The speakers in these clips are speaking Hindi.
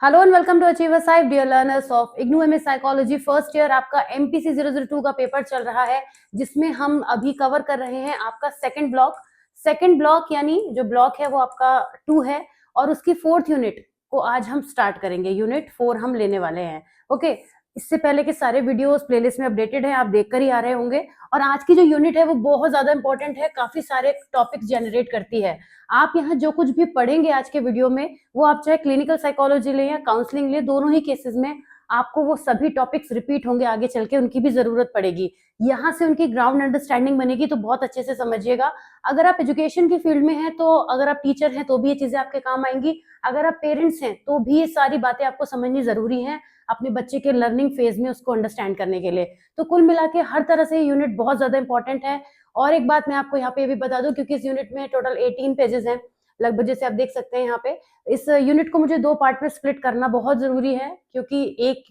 Hello and welcome to achiever साइब dear learners of IGNOU MA psychology first year. आपका एमपीसी 002 का पेपर चल रहा है जिसमें हम अभी कवर कर रहे हैं आपका सेकंड ब्लॉक यानी जो ब्लॉक है वो आपका 2 है और उसकी 4th यूनिट को आज हम स्टार्ट करेंगे। यूनिट 4 हम लेने वाले हैं। ओके, इससे पहले के सारे वीडियोस प्लेलिस्ट में अपडेटेड है, आप देखकर ही आ रहे होंगे। और आज की जो यूनिट है वो बहुत ज्यादा इंपॉर्टेंट है, काफी सारे टॉपिक्स जनरेट करती है। आप यहाँ जो कुछ भी पढ़ेंगे आज के वीडियो में वो आप चाहे क्लिनिकल साइकोलॉजी लें या काउंसलिंग लें, दोनों ही केसेस में आपको वो सभी टॉपिक्स रिपीट होंगे, आगे चल के उनकी भी जरूरत पड़ेगी। यहाँ से उनकी ग्राउंड अंडरस्टैंडिंग बनेगी, तो बहुत अच्छे से समझिएगा। अगर आप एजुकेशन की फील्ड में हैं, तो अगर आप टीचर हैं तो भी ये चीजें आपके काम आएंगी। अगर आप पेरेंट्स हैं तो भी ये सारी बातें आपको समझनी जरूरी है अपने बच्चे के लर्निंग फेज में उसको अंडरस्टैंड करने के लिए। तो कुल मिला के हर तरह से यूनिट बहुत ज्यादा इंपॉर्टेंट है। और एक बात मैं आपको यहाँ पे भी बता दूं, क्योंकि इस यूनिट में टोटल 18 पेजेस हैं लगभग, जैसे आप देख सकते हैं यहाँ पे। इस यूनिट को मुझे 2 पार्ट में स्प्लिट करना बहुत जरूरी है, क्योंकि एक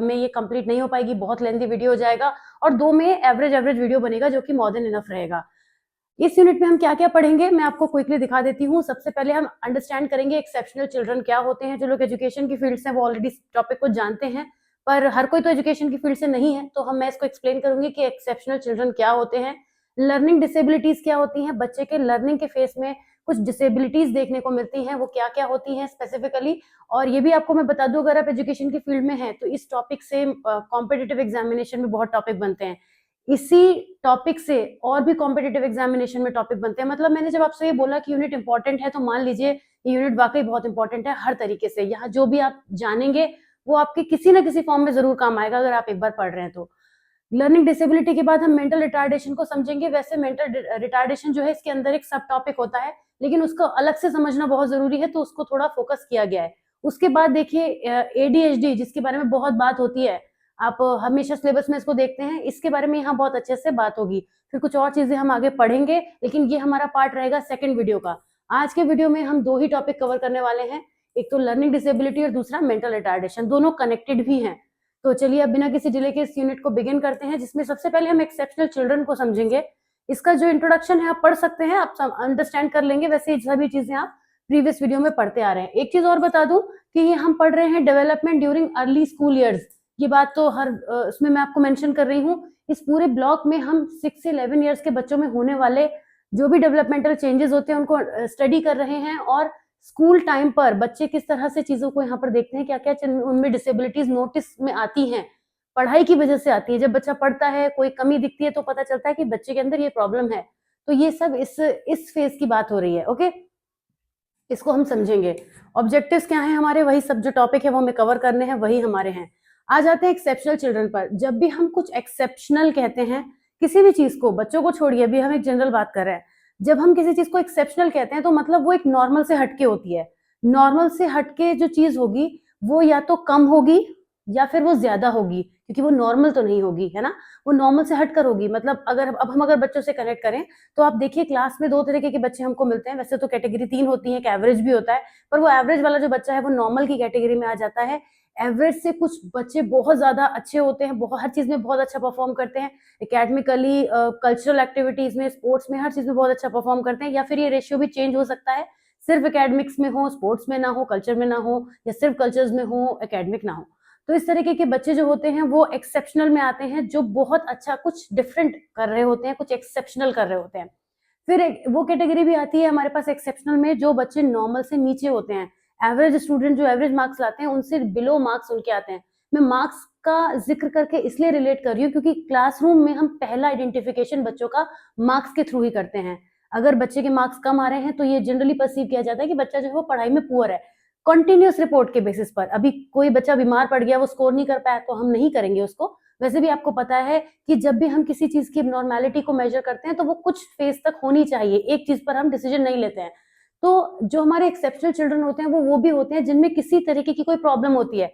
में ये कंप्लीट नहीं हो पाएगी, बहुत लेंथी वीडियो हो जाएगा, और 2 में एवरेज वीडियो बनेगा जो कि मोर देन इनफ रहेगा। इस यूनिट में हम क्या क्या पढ़ेंगे मैं आपको क्विकली दिखा देती हूँ। सबसे पहले हम अंडरस्टैंड करेंगे एक्सेप्शनल चिल्ड्रन क्या होते हैं। जो लोग एजुकेशन की फील्ड से वो ऑलरेडी टॉपिक को जानते हैं, पर हर कोई तो एजुकेशन की फील्ड से नहीं है, तो मैं इसको एक्सप्लेन करूंगी कि एक्सेप्शनल चिल्ड्रन क्या होते हैं। लर्निंग डिसेबिलिटीज क्या होती हैं, बच्चे के लर्निंग के फेस में कुछ डिसेबिलिटीज देखने को मिलती हैं, वो क्या क्या होती हैं स्पेसिफिकली। और ये भी आपको मैं बता दूं, अगर आप एजुकेशन की फील्ड में हैं तो इस टॉपिक से कॉम्पिटिटिव एग्जामिनेशन में बहुत टॉपिक बनते हैं। इसी टॉपिक से और भी कॉम्पिटिटिव एग्जामिनेशन में टॉपिक बनते हैं। मतलब मैंने जब आपसे ये बोला कि यूनिट इंपॉर्टेंट है, तो मान लीजिए ये यूनिट वाकई बहुत इंपॉर्टेंट है हर तरीके से। यहाँ जो भी आप जानेंगे वो आपके किसी ना किसी फॉर्म में जरूर काम आएगा, अगर आप एक बार पढ़ रहे हैं तो। लर्निंग डिसेबिलिटी के बाद हम मेंटल रिटार्डेशन को समझेंगे। वैसे मेंटल रिटार्डेशन जो है इसके अंदर एक सब टॉपिक होता है, लेकिन उसको अलग से समझना बहुत जरूरी है, तो उसको थोड़ा फोकस किया गया है। उसके बाद देखिए एडीएचडी, जिसके बारे में बहुत बात होती है, आप हमेशा सिलेबस में इसको देखते हैं, इसके बारे में यहाँ बहुत अच्छे से बात होगी। फिर कुछ और चीजें हम आगे पढ़ेंगे, लेकिन ये हमारा पार्ट रहेगा सेकंड वीडियो का। आज के वीडियो में हम 2 ही टॉपिक कवर करने वाले हैं, एक तो लर्निंग डिसेबिलिटी और दूसरा मेंटल रिटार्डेशन। दोनों कनेक्टेड भी हैं। तो चलिए अब बिना किसी डिले के इस यूनिट को बिगिन करते हैं, जिसमें सबसे पहले हम एक्सेप्शनल चिल्ड्रन को समझेंगे। इसका जो इंट्रोडक्शन है आप पढ़ सकते हैं, आप अंडरस्टैंड कर लेंगे। वैसे ये सभी चीजें आप प्रीवियस वीडियो में पढ़ते आ रहे हैं। एक चीज और बता दूं कि ये हम पढ़ रहे हैं development during early school years. ये बात तो हर उसमें मैं आपको मेंशन कर रही हूँ। इस पूरे ब्लॉक में हम 6 से 11 ईयर्स के बच्चों में होने वाले जो भी डेवलपमेंटल चेंजेस होते हैं उनको स्टडी कर रहे हैं। और स्कूल टाइम पर बच्चे किस तरह से चीजों को यहाँ पर देखते हैं, क्या क्या उनमें डिसेबिलिटीज नोटिस में आती हैं, पढ़ाई की वजह से आती है। जब बच्चा पढ़ता है, कोई कमी दिखती है, तो पता चलता है कि बच्चे के अंदर ये प्रॉब्लम है। तो ये सब इस फेज की बात हो रही है। ओके, इसको हम समझेंगे। ऑब्जेक्टिव्स क्या है हमारे, वही सब जो टॉपिक है वो हमें कवर करने हैं, वही हमारे हैं। आ जाते हैं एक्सेप्शनल चिल्ड्रन पर। जब भी हम कुछ एक्सेप्शनल कहते हैं किसी भी चीज को, बच्चों को छोड़िए, अभी हम एक जनरल बात कर रहे हैं। जब हम किसी चीज को एक्सेप्शनल कहते हैं तो मतलब वो एक नॉर्मल से हटके होती है। नॉर्मल से हटके जो चीज होगी वो या तो कम होगी या फिर वो ज्यादा होगी, क्योंकि वो नॉर्मल तो नहीं होगी, है ना। वो नॉर्मल से हटकर होगी। मतलब अगर बच्चों से कनेक्ट करें तो आप देखिए क्लास में 2 तरीके के बच्चे हमको मिलते हैं। वैसे तो कैटेगरी 3 होती है, एक एवरेज भी होता है, पर वो एवरेज वाला जो बच्चा है वो नॉर्मल की कैटेगरी में आ जाता है। एवरेज से कुछ बच्चे बहुत ज्यादा अच्छे होते हैं, बहुत हर चीज में बहुत अच्छा परफॉर्म करते हैं, एकेडमिकली, कल्चरल एक्टिविटीज में, स्पोर्ट्स में, हर चीज में बहुत अच्छा परफॉर्म करते हैं। या फिर ये रेशियो भी चेंज हो सकता है, सिर्फ एकेडमिक्स में हो, स्पोर्ट्स में ना हो, कल्चर में ना हो, या सिर्फ कल्चर्स में हो, एकेडमिक ना हो। तो इस तरीके के बच्चे जो होते हैं वो एक्सेप्शनल में आते हैं, जो बहुत अच्छा कुछ डिफरेंट कर रहे होते हैं, कुछ एक्सेप्शनल कर रहे होते हैं। फिर वो कैटेगरी भी आती है हमारे पास एक्सेप्शनल में, जो बच्चे नॉर्मल से नीचे होते हैं। एवरेज स्टूडेंट जो एवरेज मार्क्स लाते हैं उनसे बिलो मार्क्स उनके आते हैं। मैं मार्क्स का जिक्र करके इसलिए रिलेट कर रही हूँ क्योंकि क्लासरूम में हम पहला आइडेंटिफिकेशन बच्चों का मार्क्स के थ्रू ही करते हैं। अगर बच्चे के मार्क्स कम आ रहे हैं तो ये जनरली परसीव किया जाता है कि बच्चा जो है वो पढ़ाई में पुअर है। कंटिन्यूस रिपोर्ट के बेसिस पर, अभी कोई बच्चा बीमार पड़ गया, वो स्कोर नहीं कर पाया, तो हम नहीं करेंगे उसको। वैसे भी आपको पता है कि जब भी हम किसी चीज की नॉर्मेलिटी को मेजर करते हैं तो वो कुछ फेज तक होनी चाहिए, एक चीज पर हम डिसीजन नहीं लेते हैं। तो जो हमारे एक्सेप्शनल चिल्ड्रन होते हैं वो भी होते हैं जिनमें किसी तरीके की कोई प्रॉब्लम होती है।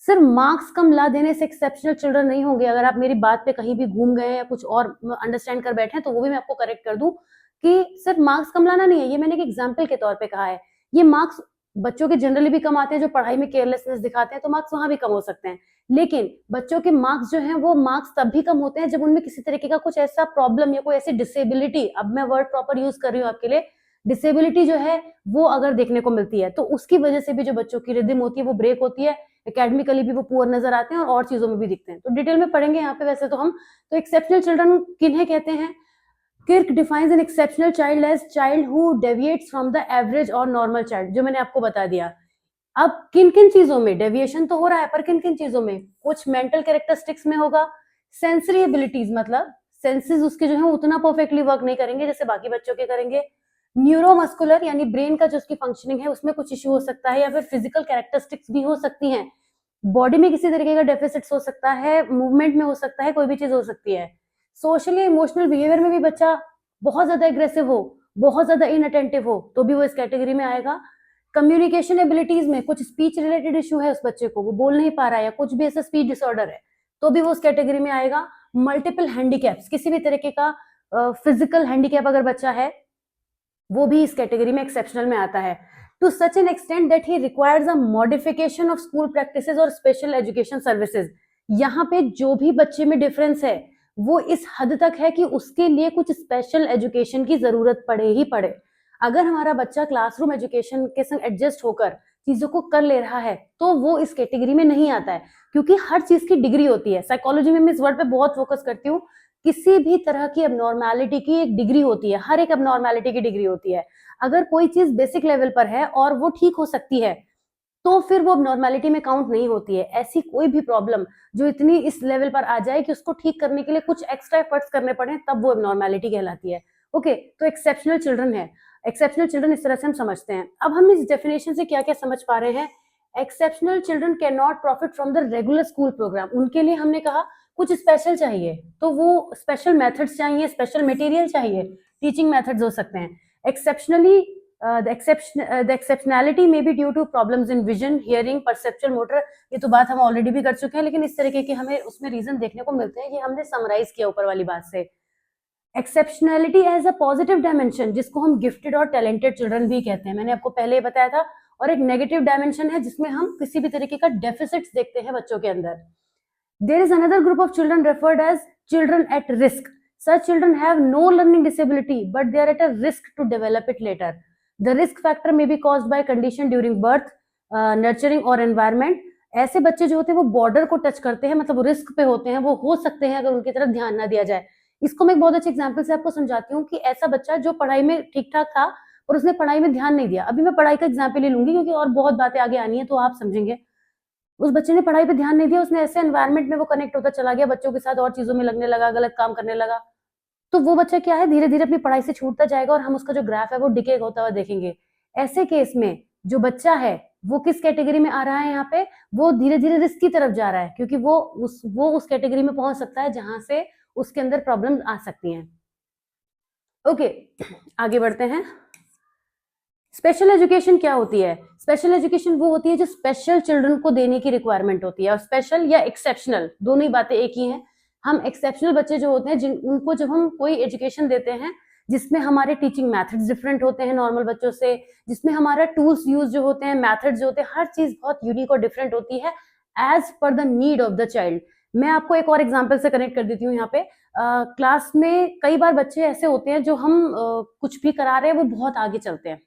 सिर्फ मार्क्स कम ला देने से एक्सेप्शनल चिल्ड्रन नहीं होंगे। अगर आप मेरी बात पे कहीं भी घूम गए या कुछ और अंडरस्टैंड कर बैठे हैं तो वो भी मैं आपको करेक्ट कर दूं कि सिर्फ मार्क्स कम लाना नहीं है। ये मैंने एक एग्जाम्पल के तौर पे कहा है। ये मार्क्स बच्चों के जनरली भी कम आते हैं जो पढ़ाई में केयरलेसनेस दिखाते हैं, तो मार्क्स वहां भी कम हो सकते हैं। लेकिन बच्चों के मार्क्स जो हैं वो मार्क्स तब भी कम होते हैं जब उनमें किसी तरीके का कुछ ऐसा प्रॉब्लम या कोई ऐसी डिसेबिलिटी, अब मैं वर्ड प्रॉपर यूज कर रही हूँ आपके लिए, डिसेबिलिटी जो है वो अगर देखने को मिलती है तो उसकी वजह से भी जो बच्चों की रिदम होती है वो ब्रेक होती है, एकेडमिकली भी वो पुअर नजर आते हैं और चीजों में भी दिखते हैं। तो डिटेल में पढ़ेंगे यहाँ पे वैसे तो हम। तो एक्सेप्शनल चिल्ड्रन किन्हें कहते हैं? Kirk defines an exceptional child as child who deviates from the average और नॉर्मल चाइल्ड, जो मैंने आपको बता दिया। अब किन किन चीजों में डेविएशन तो हो रहा है, पर किन किन चीजों में? कुछ मेंटल कैरेक्टरिस्टिक्स में होगा, सेंसरी एबिलिटीज मतलब सेंसेस उसके जो है उतना परफेक्टली वर्क नहीं करेंगे जैसे बाकी बच्चों के करेंगे। न्यूरोमस्कुलर यानी ब्रेन का जो उसकी फंक्शनिंग है उसमें कुछ इश्यू हो सकता है, या फिर फिजिकल कैरेक्टरिस्टिक्स भी हो सकती हैं, बॉडी में किसी तरीके का डेफिसिट्स हो सकता है, मूवमेंट में हो सकता है, कोई भी चीज हो सकती है। सोशली इमोशनल बिहेवियर में भी बच्चा बहुत ज्यादा एग्रेसिव हो, बहुत ज्यादा इनअटेंटिव हो, तो भी वो इस कैटेगरी में आएगा। कम्युनिकेशन एबिलिटीज में कुछ स्पीच रिलेटेड इशू है उस बच्चे को, वो बोल नहीं पा रहा है या कुछ भी ऐसा स्पीच डिसऑर्डर है, तो भी वो उस कैटेगरी में आएगा। मल्टीपल हैंडीकैप्स, किसी भी तरीके का फिजिकल हैंडीकैप अगर बच्चा है वो भी इस कैटेगरी में एक्सेप्शनल में आता है। To such an extent that he requires a modification of school practices और स्पेशल एजुकेशन सर्विसेज। यहाँ पे जो भी बच्चे में डिफरेंस है वो इस हद तक है कि उसके लिए कुछ स्पेशल एजुकेशन की जरूरत पड़े ही पड़े। अगर हमारा बच्चा क्लासरूम एजुकेशन के संग एडजस्ट होकर चीजों को कर ले रहा है तो वो इस कैटेगरी में नहीं आता है, क्योंकि हर चीज की डिग्री होती है। साइकोलॉजी में मैं इस वर्ड पे बहुत फोकस करती हूँ। किसी भी तरह की एबनॉर्मैलिटी की एक डिग्री होती है, हर एक एबनॉर्मैलिटी की डिग्री होती है। अगर कोई चीज बेसिक लेवल पर है और वो ठीक हो सकती है तो फिर वो एबनॉर्मैलिटी में काउंट नहीं होती है। ऐसी कोई भी प्रॉब्लम जो इतनी इस लेवल पर आ जाए कि उसको ठीक करने के लिए कुछ एक्स्ट्रा एफर्ट्स करने पड़े, तब वो एबनॉर्मैलिटी कहलाती है। ओके, तो एक्सेप्शनल चिल्ड्रन है। एक्सेप्शनल चिल्ड्रन इस तरह से हम समझते हैं। अब हम इस डेफिनेशन से क्या क्या समझ पा रहे हैं? Exceptional children can not profit from the regular school program. उनके लिए हमने कहा कुछ स्पेशल चाहिए, तो वो स्पेशल मेथड्स चाहिए, स्पेशल मटेरियल चाहिए, टीचिंग मेथड्स हो सकते हैं। Exceptionally the exceptionality may be due to problems in vision, hearing, perceptual, motor। ये तो बात हम ऑलरेडी भी कर चुके हैं, लेकिन इस तरीके के हमें उसमें रीजन देखने को मिलते हैं। ये हमने समराइज किया ऊपर वाली बात से। एक्सेप्शनैलिटी एज अ पॉजिटिव डायमेंशन, जिसको हम गिफ्टेड और टैलेंटेड चिल्ड्रन भी कहते हैं, मैंने आपको पहले ही बताया था। और एक नेगेटिव डायमेंशन है जिसमें हम किसी भी तरीके का डेफिसिट्स देखते हैं बच्चों के अंदर। There is another group of children referred as children at risk. Such children have no learning disability, but they are at a risk to develop it later. The risk factor may be caused by condition during birth, nurturing or environment। ऐसे बच्चे जो होते हैं वो बॉर्डर को टच करते हैं, मतलब रिस्क पे होते हैं, वो हो सकते हैं अगर उनकी तरफ ध्यान ना दिया जाए। इसको मैं एक बहुत अच्छे एग्जाम्पल से आपको समझाती हूँ कि ऐसा बच्चा जो पढ़ाई में ठीक ठाक था और उसने पढ़ाई में ध्यान नहीं दिया। अभी मैं पढ़ाई का एग्जाम्पल ही लूंगी क्योंकि और बहुत बातें आगे आनी है तो आप समझेंगे। उस बच्चे ने पढ़ाई पे ध्यान नहीं दिया, उसने ऐसे एनवायरनमेंट में वो कनेक्ट होता चला गया, बच्चों के साथ और चीजों में लगने लगा, गलत काम करने लगा, तो वो बच्चा क्या है धीरे धीरे अपनी पढ़ाई से छूटता जाएगा और हम उसका जो ग्राफ है वो डिके होता हुआ देखेंगे। ऐसे केस में जो बच्चा है वो किस कैटेगरी में आ रहा है? यहाँ पे वो धीरे धीरे रिस्क की तरफ जा रहा है, क्योंकि वो उस कैटेगरी में पहुंच सकता है जहां से उसके अंदर प्रॉब्लम आ सकती हैं। ओके, आगे बढ़ते हैं। स्पेशल एजुकेशन क्या होती है? स्पेशल एजुकेशन वो होती है जो स्पेशल चिल्ड्रन को देने की रिक्वायरमेंट होती है, और स्पेशल या एक्सेप्शनल दोनों ही बातें एक ही हैं। हम एक्सेप्शनल बच्चे जो होते हैं उनको जब हम कोई एजुकेशन देते हैं जिसमें हमारे टीचिंग मेथड्स डिफरेंट होते हैं नॉर्मल बच्चों से, जिसमें हमारा टूल्स यूज जो होते हैं, मेथड्स जो होते हैं, हर चीज बहुत यूनिक और डिफरेंट होती है as per the need of the child. मैं आपको एक और एग्जाम्पल से कनेक्ट कर देती हूँ। यहाँ पे क्लास में कई बार बच्चे ऐसे होते हैं जो हम कुछ भी करा रहे हैं वो बहुत आगे चलते हैं,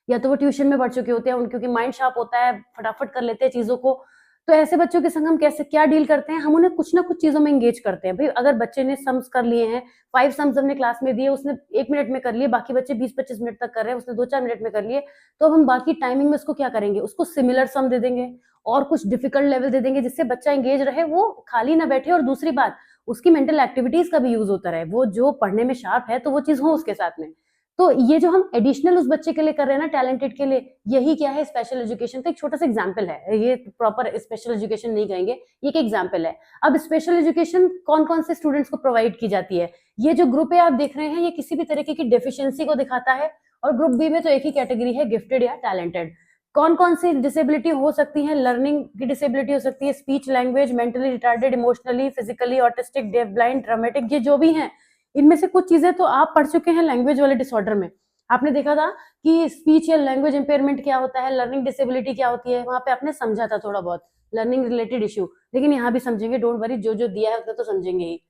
या तो वो ट्यूशन में पढ़ चुके होते हैं, क्योंकि माइंड शार्प होता है, फटाफट कर लेते हैं चीजों को। तो ऐसे बच्चों के संग हम कैसे क्या डील करते हैं? हम उन्हें कुछ ना कुछ चीजों में एंगेज करते हैं। भाई अगर बच्चे ने सम्स कर लिए हैं, 5 सम्स हमने क्लास में दिए, उसने 1 मिनट में कर लिए, बाकी बच्चे 20-25 मिनट तक कर रहे हैं, उसने 2-4 मिनट में कर लिए, तो अब हम बाकी टाइमिंग में उसको क्या करेंगे? उसको सिमिलर सम दे देंगे और कुछ डिफिकल्ट लेवल दे देंगे जिससे बच्चा एंगेज रहे, वो खाली ना बैठे, और दूसरी बात उसकी मेंटल एक्टिविटीज का भी यूज होता रहे। वो जो पढ़ने में शार्प है तो वो चीज हो उसके साथ में। तो ये जो हम एडिशनल उस बच्चे के लिए कर रहे हैं ना, टैलेंटेड के लिए, यही क्या है? स्पेशल एजुकेशन का एक छोटा सा एग्जांपल है। ये प्रॉपर स्पेशल एजुकेशन नहीं कहेंगे, ये एक एग्जांपल है। अब स्पेशल एजुकेशन कौन कौन से स्टूडेंट्स को प्रोवाइड की जाती है? ये जो ग्रुप है आप देख रहे हैं, ये किसी भी तरीके की डेफिशिएंसी को दिखाता है, और ग्रुप बी में तो एक ही कैटेगरी है, गिफ्टेड या टैलेंटेड। कौन कौन सी डिसेबिलिटी हो सकती है? लर्निंग की डिसेबिलिटी हो सकती है, speech, language, mentally retarded, emotionally, physically autistic, deaf blind, dramatic, ये जो भी हैं, इनमें से कुछ चीजें तो आप पढ़ चुके हैं लैंग्वेज वाले डिसऑर्डर में। आपने देखा था कि स्पीच या लैंग्वेज इंपेयरमेंट क्या होता है, लर्निंग डिसेबिलिटी क्या होती है, वहां पे आपने समझा था थोड़ा बहुत लर्निंग रिलेटेड इश्यू, लेकिन यहाँ भी समझेंगे, डोंट वरी, जो जो दिया है उतना तो समझेंगे ही।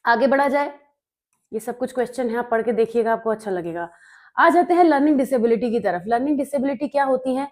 आगे बढ़ा जाए, ये सब कुछ क्वेश्चन है, आप पढ़ के देखिएगा, आपको अच्छा लगेगा। आ जाते हैं लर्निंग डिसेबिलिटी की तरफ। लर्निंग डिसेबिलिटी क्या होती है?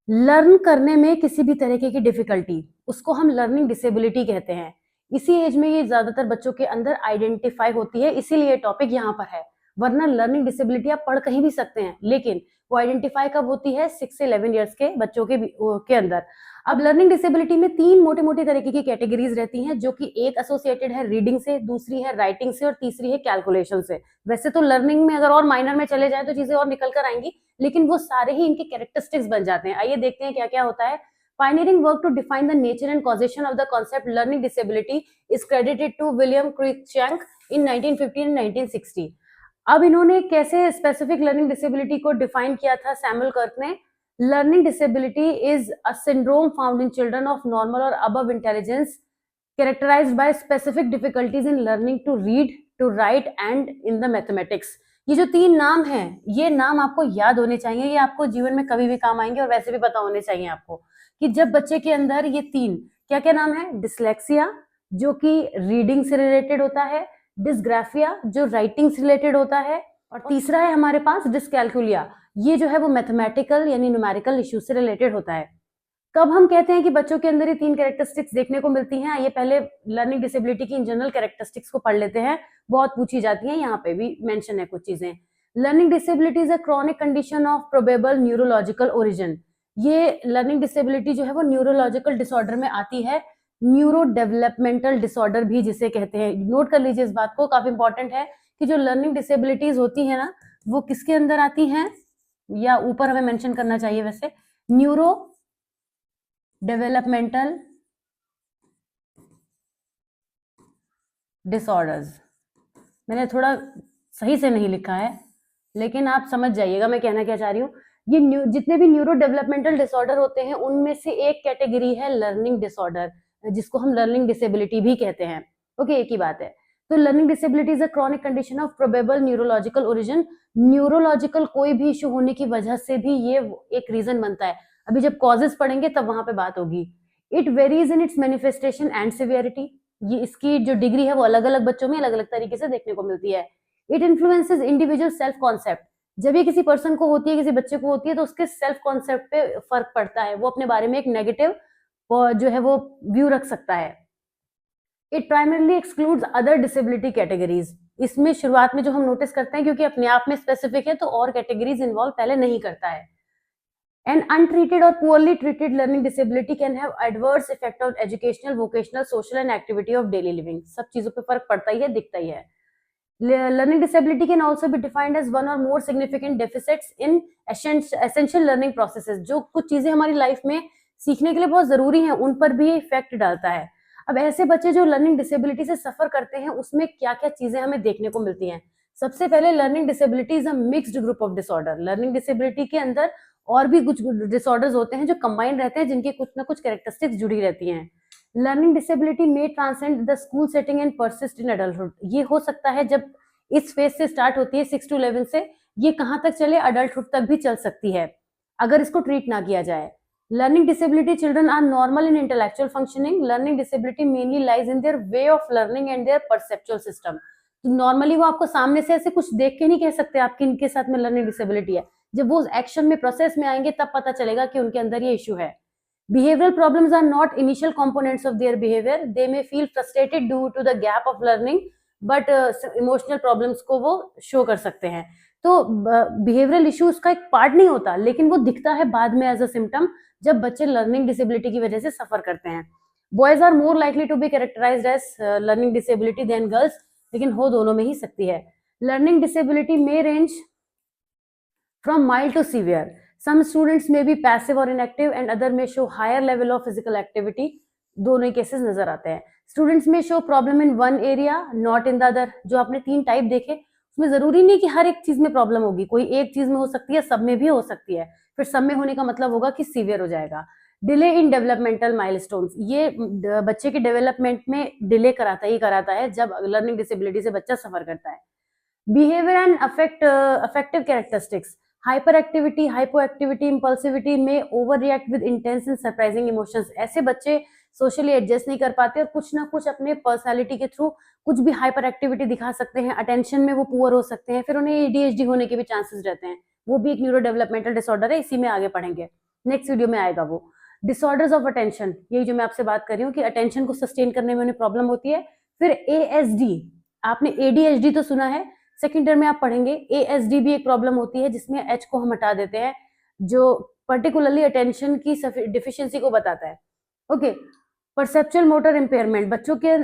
लर्न करने में किसी भी तरीके की डिफिकल्टी, उसको हम लर्निंग डिसेबिलिटी कहते हैं। इसी एज में ये ज्यादातर बच्चों के अंदर आइडेंटिफाई होती है, इसीलिए टॉपिक यहाँ पर है। वरना लर्निंग डिसेबिलिटी आप पढ़ कहीं भी सकते हैं, लेकिन वो आइडेंटिफाई कब होती है? 6 से 11 ईयर्स के बच्चों के अंदर। अब लर्निंग डिसेबिलिटी में 3 मोटे मोटे तरीके की कैटेगरीज रहती हैं, जो कि एक एसोसिएटेड है रीडिंग से, दूसरी है राइटिंग से और तीसरी है कैलकुलेशन से। वैसे तो लर्निंग में अगर और माइनर में चले जाए तो चीजें और निकल कर आएंगी, लेकिन वो सारे ही इनके कैरेक्टरिस्टिक्स बन जाते हैं। आइए देखते हैं क्या क्या होता है। Pioneering work to define the nature and causation of the concept learning disability is credited to William Cruikshank in 1950 and 1960. अब इन्होंने कैसे स्पेसिफिक लर्निंग डिसेबिलिटी को डिफाइन किया था सैमुअल कर्क ने? Learning disability is a syndrome found in children of normal और above intelligence characterized by specific difficulties in learning to read, to write and in the mathematics. ये जो 3 नाम हैं, ये नाम आपको याद होने चाहिए, ये आपको जीवन में कभी भी काम आएंगे और वैसे भी पता होने चाहिए आपको कि जब बच्चे के अंदर ये 3 क्या क्या नाम है? डिसलेक्सिया जो कि रीडिंग से रिलेटेड होता है, डिसग्राफिया जो राइटिंग से रिलेटेड होता है, और तीसरा है हमारे पास डिसकैलकुलिया, ये जो है वो मैथमेटिकल यानी न्यूमेरिकल इश्यू से रिलेटेड होता है। कब हम कहते हैं कि बच्चों के अंदर ये 3 कैरेक्टरिस्टिक्स देखने को मिलती हैं? आइए पहले लर्निंग डिसेबिलिटी की इन जनरल कैरेक्टरिस्टिक्स को पढ़ लेते हैं, बहुत पूछी जाती हैं, यहाँ पे भी मेंशन है कुछ चीजें। Learning disability is a chronic condition of probable neurological origin. ये लर्निंग डिसेबिलिटी जो है वो न्यूरोलॉजिकल डिसऑर्डर में आती है, न्यूरो डेवलपमेंटल डिसऑर्डर भी जिसे कहते हैं। नोट कर लीजिए इस बात को, काफी इंपॉर्टेंट है कि जो लर्निंग डिसेबिलिटीज होती है ना, वो किसके अंदर आती हैं, या ऊपर हमें मेंशन करना चाहिए वैसे, न्यूरो डेवलपमेंटल डिसऑर्डर्स। मैंने थोड़ा सही से नहीं लिखा है, लेकिन आप समझ जाइएगा मैं कहना क्या चाह रही हूँ। ये जितने भी न्यूरो डेवलपमेंटल डिसऑर्डर होते हैं उनमें से एक कैटेगरी है लर्निंग डिसऑर्डर, जिसको हम लर्निंग डिसेबिलिटी भी कहते हैं। ओके, एक ही बात है। तो learning disability is a chronic condition of probable neurological origin. Neurological कोई भी इशू होने की वजह से भी ये एक रीजन बनता है। अभी जब कॉजेस पढ़ेंगे तब वहां पे बात होगी। It varies in its manifestation and severity. ये इसकी जो डिग्री है वो अलग अलग बच्चों में अलग अलग तरीके से देखने को मिलती है। It influences individual self concept. जब ये किसी पर्सन को होती है, किसी बच्चे को होती है, तो उसके सेल्फ कॉन्सेप्ट पे फर्क पड़ता है, वो अपने बारे में एक नेगेटिव जो है वो व्यू रख सकता है। It primarily excludes other disability categories. इसमें शुरुआत में जो हम नोटिस करते हैं, क्योंकि अपने आप में स्पेसिफिक है, तो और कैटेगरीज इन्वॉल्व पहले नहीं करता है। An untreated or poorly treated learning disability can have adverse effect on educational, vocational, social and activity of daily living. सब चीजों पे फर्क पड़ता ही है, दिखता ही है। Learning disability can also be defined as one or more significant deficits in essential learning processes. जो कुछ चीजें हमारी लाइफ में सीखने के लिए बहुत जरूरी हैं, उन पर भी ये इफेक्ट डालता है। अब ऐसे बच्चे जो लर्निंग डिसेबिलिटी से सफर करते हैं, उसमें क्या क्या चीजें हमें देखने को मिलती हैं? सबसे पहले learning disability is a mixed group of disorder. Learning disability के अंदर और भी कुछ डिसऑर्डर्स होते हैं जो कंबाइंड रहते हैं, जिनके कुछ ना कुछ कैरेक्टरिस्टिक्स जुड़ी रहती हैं। लर्निंग डिसेबिलिटी में transcend the school setting and persist in adulthood. ये हो सकता है जब इस फेज से स्टार्ट होती है 6 to 11 से, ये कहां तक चले, अडल्टहुड तक भी चल सकती है अगर इसको ट्रीट ना किया जाए। Learning disability children are normal in intellectual functioning. Learning disability mainly lies in their way of learning and their perceptual system. Normally वो आपको सामने से ऐसे कुछ देख के नहीं कह सकते आप कि इनके साथ में लर्निंग डिसेबिलिटी है। जब वो एक्शन में, प्रोसेस में आएंगे, तब पता चलेगा कि उनके अंदर ये इश्यू है। Behavioral problems are not initial components of their behavior. They may feel frustrated due to the gap of learning, but emotional problems को वो show कर सकते हैं। तो behavioral issues का एक पार्ट नहीं होता, लेकिन वो दिखता है बाद में एज अ सिम्टम, जब बच्चे लर्निंग डिसेबिलिटी की वजह से सफर करते हैं। Boys are more likely to be characterized as learning disability than girls, लेकिन हो दोनों में ही सकती है। लर्निंग डिसेबिलिटी में range from mild to severe. Some students may be passive or inactive and other may show higher level of physical activity. दोनों ही केसेस नजर आते हैं। स्टूडेंट्स में show problem in one area not in the other. जो आपने 3 टाइप देखे, उसमें जरूरी नहीं कि हर एक चीज में प्रॉब्लम होगी, कोई एक चीज में हो सकती है, सब में भी हो सकती है। फिर सब में होने का मतलब होगा कि सीवियर हो जाएगा। डिले इन डेवलपमेंटल माइलस्टोन्स, ये बच्चे के डेवलपमेंट में डिले कराता है जब लर्निंग डिसेबिलिटी से बच्चा सफर करता है। Behaviour and affective characteristics, hyperactivity, hypoactivity, impulsivity में over react with intense and surprising emotions. ऐसे बच्चे सोशली एडजस्ट नहीं कर पाते और कुछ ना कुछ अपने पर्सनैलिटी के थ्रू कुछ भी हाइपर एक्टिविटी दिखा सकते हैं, अटेंशन में वो पुअर हो सकते हैं, फिर उन्हें एडीएचडी होने के भी चांसेस रहते हैं। वो भी एक न्यूरो डेवलपमेंटल डिसऑर्डर है, इसी में आगे पढ़ेंगे, नेक्स्ट वीडियो में आएगा वो। डिसऑर्डर्स ऑफ अटेंशन, यही जो मैं आपसे बात कर रही हूँ कि अटेंशन को सस्टेन करने में उन्हें प्रॉब्लम होती है। फिर एएसडी, आपने एडीएचडी तो सुना है, सेकेंड ईयर में आप पढ़ेंगे। एएसडी भी एक प्रॉब्लम होती है जिसमें एच को हम हटा देते हैं, जो पर्टिकुलरली अटेंशन की डिफिशियंसी को बताता है। ओके, परसेप्चुअल मोटर इम्पेयरमेंट, बच्चों के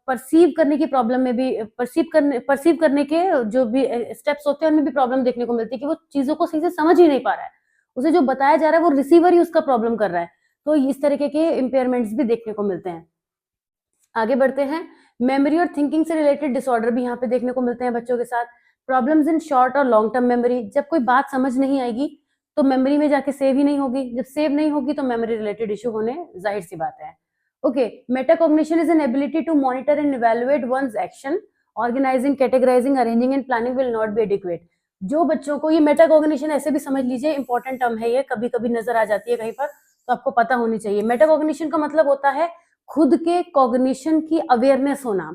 परसीव करने की प्रॉब्लम में भी, परसीव करने के जो भी स्टेप्स होते हैं उनमें भी प्रॉब्लम देखने को मिलती है कि वो चीजों को सही से समझ ही नहीं पा रहा है, उसे जो बताया जा रहा है वो रिसीवर ही उसका प्रॉब्लम कर रहा है। तो इस तरीके के इम्पेयरमेंट्स भी देखने को मिलते हैं। आगे बढ़ते हैं, मेमोरी और थिंकिंग से रिलेटेड डिसऑर्डर भी यहाँ पे देखने को मिलते हैं बच्चों के साथ। प्रॉब्लम्स इन शॉर्ट और लॉन्ग टर्म मेमोरी, जब कोई बात समझ नहीं आएगी तो मेमोरी में जाके सेव ही नहीं होगी, जब सेव नहीं होगी तो मेमोरी रिलेटेड इश्यू होने जाहिर सी बात है। Okay, metacognition is an ability to monitor and evaluate one's action, organizing, categorizing, arranging and planning will not be adequate. जो बच्चों को, ये मेटाकॉग्निशन ऐसे भी समझ लीजिए, इंपॉर्टेंट टर्म है ये, कभी कभी नजर आ जाती है कहीं पर, तो आपको पता होनी चाहिए। मेटाकॉग्निशन का मतलब होता है खुद के कॉग्निशन की अवेयरनेस होना।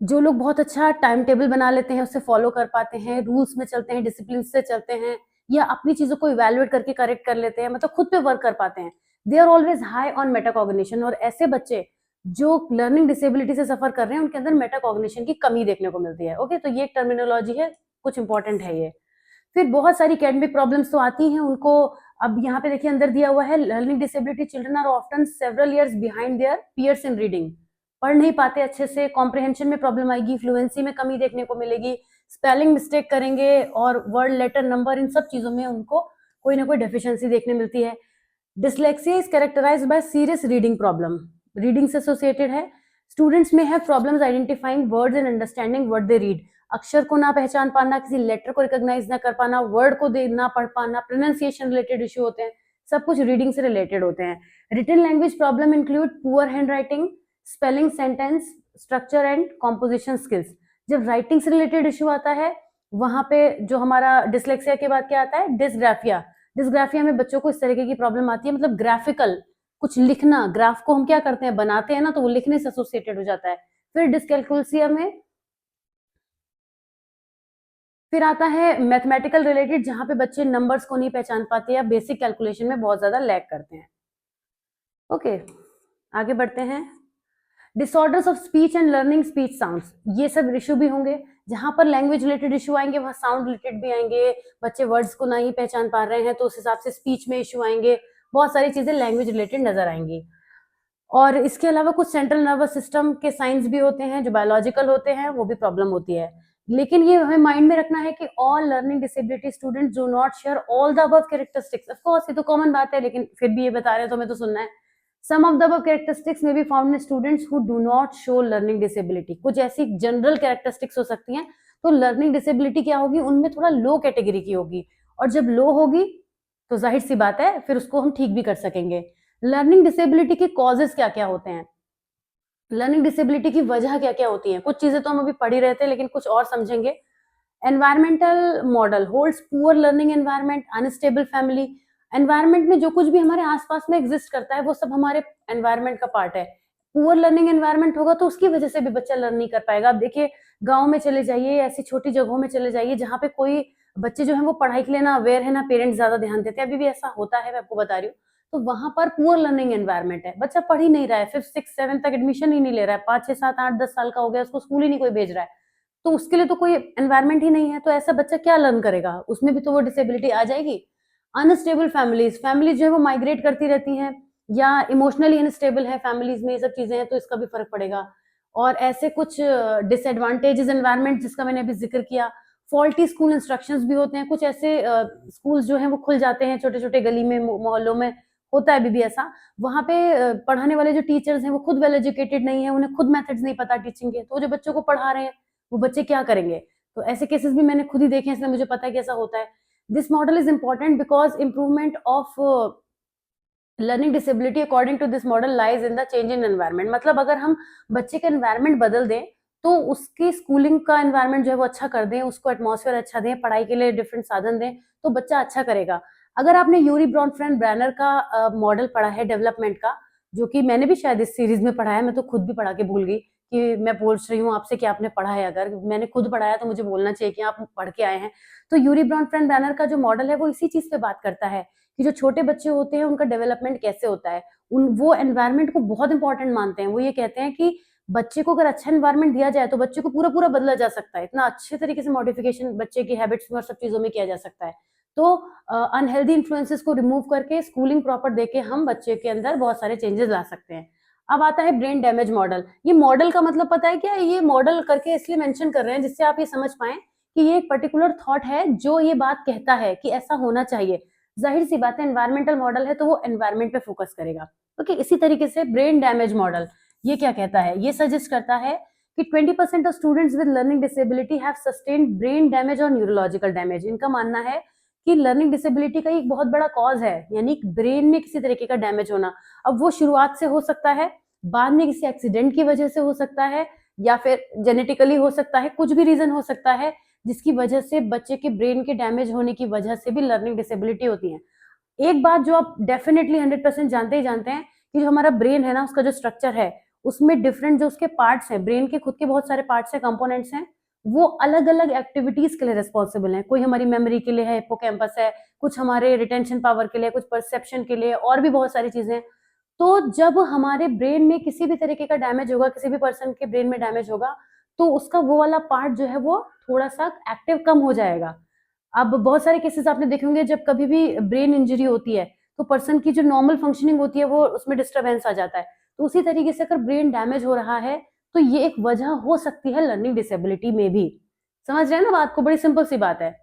जो लोग बहुत अच्छा टाइम टेबल बना लेते हैं, उससे फॉलो कर पाते हैं, रूल्स में चलते हैं, डिसिप्लिन से चलते हैं, या अपनी चीजों को इवैल्यूएट करके करेक्ट कर लेते हैं, मतलब खुद पे वर्क कर पाते हैं, they are always high on metacognition. और ऐसे बच्चे जो लर्निंग डिसेबिलिटी से सफर कर रहे हैं उनके अंदर मेटाकॉग्निशन की कमी देखने को मिलती है। ओके, तो ये एक टर्मिनोलॉजी है, कुछ इंपॉर्टेंट है ये। फिर बहुत सारी एकेडमिक प्रॉब्लम्स तो आती हैं उनको। अब यहाँ पे देखिए अंदर दिया हुआ है, learning disability children are often several years behind their peers in reading, पढ़ नहीं पाते अच्छे से, कॉम्प्रिहेंशन में प्रॉब्लम आएगी, फ्लुएंसी में कमी देखने को मिलेगी, स्पेलिंग मिस्टेक करेंगे, और वर्ड, लेटर, नंबर, इन सब चीजों में उनको कोई ना कोई डेफिशिएंसी देखने मिलती है। Dyslexia is characterized by serious reading problem, reading से एसोसिएटेड है। स्टूडेंट्स में have problems identifying words and understanding what they read, अक्षर को ना पहचान पाना, किसी लेटर को रिकॉग्नाइज ना कर पाना, वर्ड को ना पढ़ पाना, प्रोनाउंसिएशन रिलेटेड इश्यू होते हैं, सब कुछ रीडिंग से रिलेटेड होते हैं। Written language problem include poor hand writing, spelling, sentence structure and composition skills. जब राइटिंग से रिलेटेड इश्यू आता है, वहां पे जो हमारा डिसलेक्सिया के बाद क्या आता है, डिसग्राफिया। डिसग्राफिया में बच्चों को इस तरीके की प्रॉब्लम आती है, मतलब ग्राफिकल कुछ लिखना, ग्राफ को हम क्या करते हैं, बनाते हैं ना, तो वो लिखने से एसोसिएटेड हो जाता है। फिर डिसकैलकुलसिया में फिर आता है मैथमेटिकल रिलेटेड, जहां पे बच्चे नंबर्स को नहीं पहचान पाते या बेसिक कैलकुलेशन में बहुत ज्यादा लैग करते हैं। ओके, आगे बढ़ते हैं। Disorders of speech and learning speech sounds, ये सब इश्यू भी होंगे। जहां पर लैंग्वेज रिलेटेड इश्यू आएंगे वहां साउंड रिलेटेड भी आएंगे, बच्चे वर्ड्स को नहीं पहचान पा रहे हैं तो उस हिसाब से स्पीच में इश्यू आएंगे, बहुत सारी चीजें लैंग्वेज रिलेटेड नजर आएंगी। और इसके अलावा कुछ सेंट्रल नर्वस सिस्टम के साइंस भी होते हैं जो बायोलॉजिकल होते हैं, वो भी प्रॉब्लम होती है। लेकिन ये हमें माइंड में रखना है कि all learning disability students do not share all the above characteristics. Of course ये तो कॉमन बात है, लेकिन फिर भी ये बता रहे हैं तो हमें तो सुनना है। सम ऑफ द अबव कैरेक्टरिस्टिक्स में be found in students who do not show learning disability. कुछ ऐसी जनरल कैरेक्टरिस्टिक्स हो सकती हैं, तो लर्निंग डिसेबिलिटी क्या होगी, उनमें थोड़ा लो कैटेगरी की होगी, और जब लो होगी तो जाहिर सी बात है फिर उसको हम ठीक भी कर सकेंगे। लर्निंग डिसेबिलिटी के कॉजेस क्या क्या होते हैं, लर्निंग डिसेबिलिटी की वजह क्या क्या होती है, कुछ चीजें तो हम अभी पढ़ ही रहे थे लेकिन कुछ और समझेंगे। Environmental model holds poor learning environment, unstable family. Environment में जो कुछ भी हमारे आसपास में एग्जिस्ट करता है वो सब हमारे एनवायरमेंट का पार्ट है। पुअर लर्निंग एनवायरमेंट होगा तो उसकी वजह से भी बच्चा लर्न नहीं कर पाएगा। अब देखिए गांव में चले जाइए, ऐसी छोटी जगहों में चले जाइए जहाँ पे कोई बच्चे जो है वो पढ़ाई के लिए ना अवेयर है, ना पेरेंट्स ज्यादा ध्यान देते हैं, अभी भी ऐसा होता है, मैं आपको बता रही हूँ। तो वहां पर पुअर लर्निंग एनवायरमेंट है, बच्चा पढ़ ही नहीं रहा है, 5th 6th 7th तक एडमिशन ही नहीं ले रहा है, 5 6 7 8 10 साल का हो गया, उसको स्कूल ही नहीं कोई भेज रहा है, तो उसके लिए तो कोई एनवायरमेंट ही नहीं है, तो ऐसा बच्चा क्या लर्न करेगा, उसमें भी तो वो डिसेबिलिटी आ जाएगी। अनस्टेबल फैमिलीज, फैमिलीज जो है वो माइग्रेट करती रहती हैं या इमोशनली अनस्टेबल है फैमिलीज में, ये सब चीजें हैं, तो इसका भी फर्क पड़ेगा। और ऐसे कुछ डिसएडवांटेजेस एनवायरमेंट जिसका मैंने अभी जिक्र किया। फॉल्टी स्कूल इंस्ट्रक्शंस भी होते हैं, कुछ ऐसे स्कूल्स जो हैं वो खुल जाते हैं छोटे छोटे गली में, मोहल्लों में, होता है अभी भी ऐसा। वहां पे पढ़ाने वाले जो टीचर्स हैं वो खुद वेल एजुकेटेड नहीं है, उन्हें खुद मेथड्स नहीं पता टीचिंग के, तो जो बच्चों को पढ़ा रहे हैं वो बच्चे क्या करेंगे। तो ऐसे केसेस भी मैंने खुद ही देखे हैं, इसलिए मुझे पता है कि ऐसा होता है। This model is important because improvement of learning disability according to this model lies in the change in environment. मतलब अगर हम बच्चे का एनवायरमेंट बदल दें तो उसकी स्कूलिंग का एनवायरमेंट जो है वो अच्छा कर दें, उसको एटमॉस्फेयर अच्छा दें, पढ़ाई के लिए डिफरेंट साधन दें, तो बच्चा अच्छा करेगा। अगर आपने यूरी ब्रॉनफ्रेंड ब्रैनर का मॉडल पढ़ा है डेवलपमेंट का, जो कि मैंने भी शायद इस सीरीज में पढ़ा है, मैं तो खुद भी पढ़ा के भूल गई कि मैं पूछ रही हूँ आपसे कि आपने पढ़ा है। अगर मैंने खुद पढ़ा है तो मुझे बोलना चाहिए कि आप पढ़ के आए हैं। तो यूरी ब्रॉनफ्रेंड का जो मॉडल है वो इसी चीज पे बात करता है कि जो छोटे बच्चे होते हैं उनका डेवलपमेंट कैसे होता है। वो एनवायरमेंट को बहुत इंपॉर्टेंट मानते हैं। वो ये कहते हैं कि बच्चे को अगर अच्छा एनवायरमेंट दिया जाए तो बच्चे को पूरा पूरा बदला जा सकता है। इतना अच्छे तरीके से मॉडिफिकेशन बच्चे की हैबिट्स में और सब चीजों में किया जा सकता है। तो अनहेल्दी इन्फ्लुएंसेस को रिमूव करके स्कूलिंग प्रॉपर देके हम बच्चे के अंदर बहुत सारे चेंजेस ला सकते हैं। अब आता है ब्रेन डैमेज मॉडल। ये मॉडल का मतलब पता है क्या? ये मॉडल करके इसलिए मेंशन कर रहे हैं जिससे आप ये समझ पाए कि ये एक पर्टिकुलर थॉट है जो ये बात कहता है कि ऐसा होना चाहिए। जाहिर सी बात है, एनवायरमेंटल मॉडल है तो वो एनवायरमेंट पे फोकस करेगा। ओके, इसी तरीके से ब्रेन डैमेज मॉडल ये क्या कहता है? ये सजेस्ट करता है कि 20% of students with learning disability have sustained brain damage और न्यूरोलॉजिकल डैमेज। इनका मानना है कि लर्निंग डिसेबिलिटी का एक बहुत बड़ा कॉज है, यानी ब्रेन में किसी तरीके का डैमेज होना। अब वो शुरुआत से हो सकता है, बाद में किसी एक्सीडेंट की वजह से हो सकता है, या फिर जेनेटिकली हो सकता है। कुछ भी रीजन हो सकता है जिसकी वजह से बच्चे के ब्रेन के डैमेज होने की वजह से भी लर्निंग डिसेबिलिटी होती है। एक बात जो आप डेफिनेटली 100% जानते ही जानते हैं कि जो हमारा ब्रेन है ना, उसका जो स्ट्रक्चर है उसमें डिफरेंट जो उसके पार्ट्स हैं, ब्रेन के खुद के बहुत सारे पार्ट्स हैं, कंपोनेंट्स हैं, वो अलग अलग एक्टिविटीज के लिए रिस्पॉन्सिबल हैं। कोई हमारी मेमोरी के लिए है, हिप्पोकैम्पस है, कुछ हमारे रिटेंशन पावर के लिए, कुछ परसेप्शन के लिए, और भी बहुत सारी चीजें। तो जब हमारे ब्रेन में किसी भी तरीके का डैमेज होगा, किसी भी पर्सन के ब्रेन में डैमेज होगा, तो उसका वो वाला पार्ट जो है वो थोड़ा सा एक्टिव कम हो जाएगा। अब बहुत सारे केसेस आपने देखे होंगे, जब कभी भी ब्रेन इंजरी होती है तो पर्सन की जो नॉर्मल फंक्शनिंग होती है वो उसमें डिस्टरबेंस आ जाता है। तो उसी तरीके से अगर ब्रेन डैमेज हो रहा है तो ये एक वजह हो सकती है लर्निंग डिसेबिलिटी में भी। समझ रहे हैं ना बात को? बड़ी सिंपल सी बात है।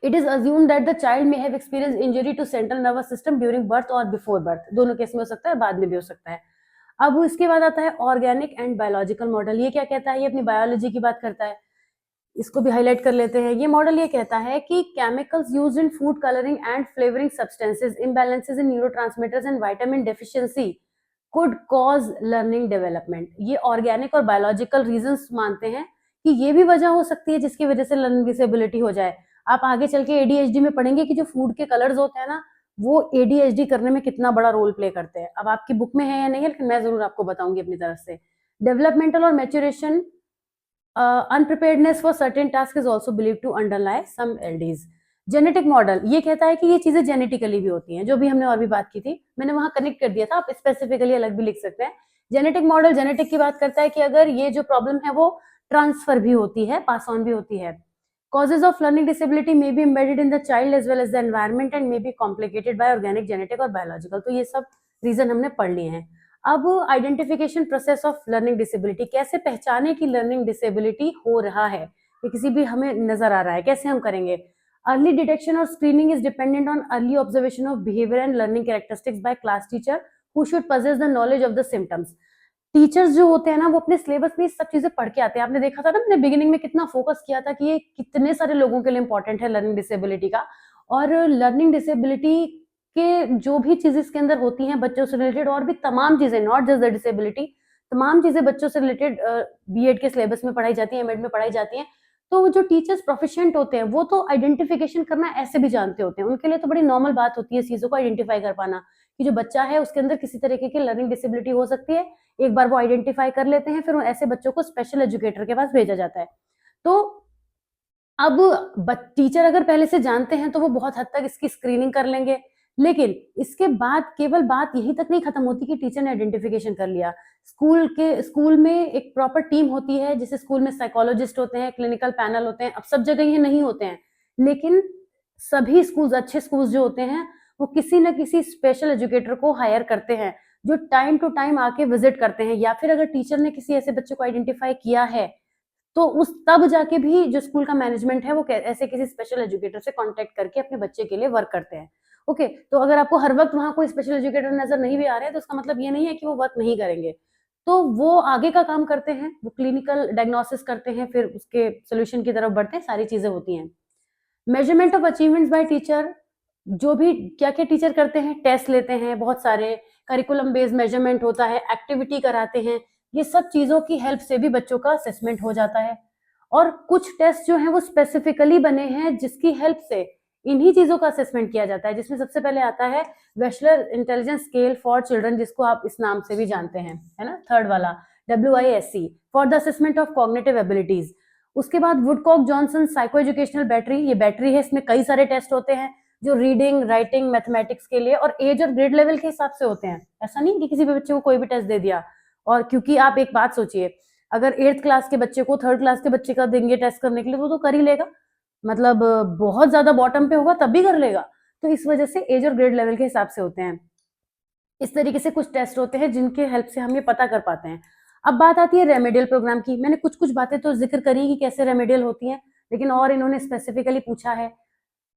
It is assume that the child may have experience injury to central nervous system during birth और बिफोर बर्थ। दोनों केस में हो सकता है, बाद में भी हो सकता है। अब इसके बाद आता है ऑर्गेनिक एंड बायोलॉजिकल मॉडल। ये क्या कहता है? ये अपनी बायोलॉजी की बात करता है। इसको भी हाईलाइट कर लेते हैं। ये मॉडल ये कहता है कि chemicals used in food colouring and flavouring substances, imbalances in neurotransmitters and vitamin deficiency could cause learning development. ये ऑर्गेनिक और बायोलॉजिकल रीजंस मानते हैं कि ये भी वजह हो सकती है जिसकी वजह से लर्निंग डिसेबिलिटी हो जाए। आप आगे चल के एडीएचडी में पढ़ेंगे कि जो फूड के कलर्स होते हैं ना, वो एडीएचडी करने में कितना बड़ा रोल प्ले करते हैं। अब आपकी बुक में है या नहीं है, लेकिन मैं जरूर आपको बताऊंगी अपनी तरफ से। डेवलपमेंटल और maturation unpreparedness for certain task is also believed to underlie some LDs। Genetic model ये कहता है कि ये चीजें जेनेटिकली भी होती हैं, जो भी हमने और भी बात की थी, मैंने वहां कनेक्ट कर दिया था, आप स्पेसिफिकली अलग भी लिख सकते हैं। जेनेटिक मॉडल जेनेटिक की बात करता है कि अगर ये जो प्रॉब्लम है वो ट्रांसफर भी होती है, पास ऑन भी होती है। Causes of learning disability may be embedded in the child as well as the environment and may be complicated by organic, genetic और biological। तो ये सब रीजन हमने पढ़ लिए हैं। अब identification process of learning disability, कैसे पहचाने कि लर्निंग डिसेबिलिटी हो रहा है, ये किसी भी हमें नजर आ रहा है, कैसे हम करेंगे? अर्ली डिटेक्शन और screening is dependent on early observation of behaviour and learning characteristics by class teacher who should possess the knowledge of the symptoms. Teachers जो होते हैं ना, वो अपने सिलेबस में सब चीजें पढ़ के आते हैं। आपने देखा था ना, मैंने बिगिनिंग में कितना फोकस किया था कि ये कितने सारे लोगों के लिए इंपॉर्टेंट है लर्निंग डिसेबिलिटी का। और लर्निंग डिसेबिलिटी के जो भी चीजें इसके अंदर होती हैं बच्चों से रिलेटेड, और भी तमाम चीजें, नॉट जस्ट द डिसेबिलिटी, तमाम चीजें बच्चों से रिलेटेड बीएड के सिलेबस में पढ़ाई जाती है, एमएड में पढ़ाई जाती है। तो जो टीचर्स प्रोफिशिएंट होते हैं वो तो आइडेंटिफिकेशन करना ऐसे भी जानते होते हैं, उनके लिए तो बड़ी नॉर्मल बात होती है चीजों को आइडेंटिफाई कर पाना कि जो बच्चा है उसके अंदर किसी तरीके की लर्निंग डिसेबिलिटी हो सकती है। एक बार वो आइडेंटिफाई कर लेते हैं, फिर ऐसे बच्चों को स्पेशल एजुकेटर के पास भेजा जाता है। तो अब टीचर अगर पहले से जानते हैं तो वो बहुत हद तक इसकी स्क्रीनिंग कर लेंगे, लेकिन इसके बाद केवल बात यहीं तक नहीं खत्म होती कि टीचर ने आइडेंटिफिकेशन कर लिया। स्कूल में एक प्रॉपर टीम होती है, जिसे स्कूल में साइकोलॉजिस्ट होते हैं, क्लिनिकल पैनल होते हैं। अब सब जगह ये नहीं होते हैं, लेकिन सभी स्कूल्स, अच्छे स्कूल्स जो होते हैं, वो किसी न किसी स्पेशल एजुकेटर को हायर करते हैं जो टाइम टू टाइम आके विजिट करते हैं। या फिर अगर टीचर ने किसी ऐसे बच्चे को आइडेंटिफाई किया है तो उस तब जाके भी जो स्कूल का मैनेजमेंट है वो ऐसे किसी स्पेशल एजुकेटर से कांटेक्ट करके अपने बच्चे के लिए वर्क करते हैं। ओके, तो अगर आपको हर वक्त वहां कोई स्पेशल एजुकेटर नजर नहीं भी आ रहे हैं तो उसका मतलब ये नहीं है कि वो वर्क नहीं करेंगे। तो वो आगे का काम करते हैं, वो क्लिनिकल डायग्नोसिस करते हैं, फिर उसके सोल्यूशन की तरफ बढ़ते हैं, सारी चीजें होती हैं। Measurement of achievements by teacher, जो भी क्या क्या टीचर करते हैं, टेस्ट लेते हैं, बहुत सारे करिकुलम बेस्ड मेजरमेंट होता है, एक्टिविटी कराते हैं। ये सब चीजों की हेल्प से भी बच्चों का असेसमेंट हो जाता है। और कुछ टेस्ट जो हैं वो स्पेसिफिकली बने हैं जिसकी हेल्प से इन्हीं चीजों का असेसमेंट किया जाता है, जिसमें सबसे पहले आता है वेशलर इंटेलिजेंस स्केल फॉर चिल्ड्रन, जिसको आप इस नाम से भी जानते हैं, है ना, थर्ड वाला WISC, for the assessment of cognitive abilities. उसके बाद Woodcock Johnson psycho educational battery, ये बैटरी है, इसमें कई सारे टेस्ट होते हैं जो रीडिंग, राइटिंग, मैथमेटिक्स के लिए और एज और ग्रेड लेवल के हिसाब से होते हैं। ऐसा नहीं कि किसी भी बच्चे को कोई भी टेस्ट दे दिया। और क्योंकि आप एक बात सोचिए, अगर 8th क्लास के बच्चे को 3rd क्लास के बच्चे का देंगे टेस्ट करने के लिए, तो कर ही लेगा, मतलब बहुत ज्यादा बॉटम पे होगा तब भी कर लेगा। तो इस वजह से एज और ग्रेड लेवल के हिसाब से होते हैं। इस तरीके से कुछ टेस्ट होते हैं जिनके हेल्प से हम ये पता कर पाते हैं। अब बात आती है रेमेडियल प्रोग्राम की। मैंने कुछ कुछ बातें तो जिक्र करी कि कैसे रेमेडियल होती हैं, लेकिन और इन्होंने स्पेसिफिकली पूछा है।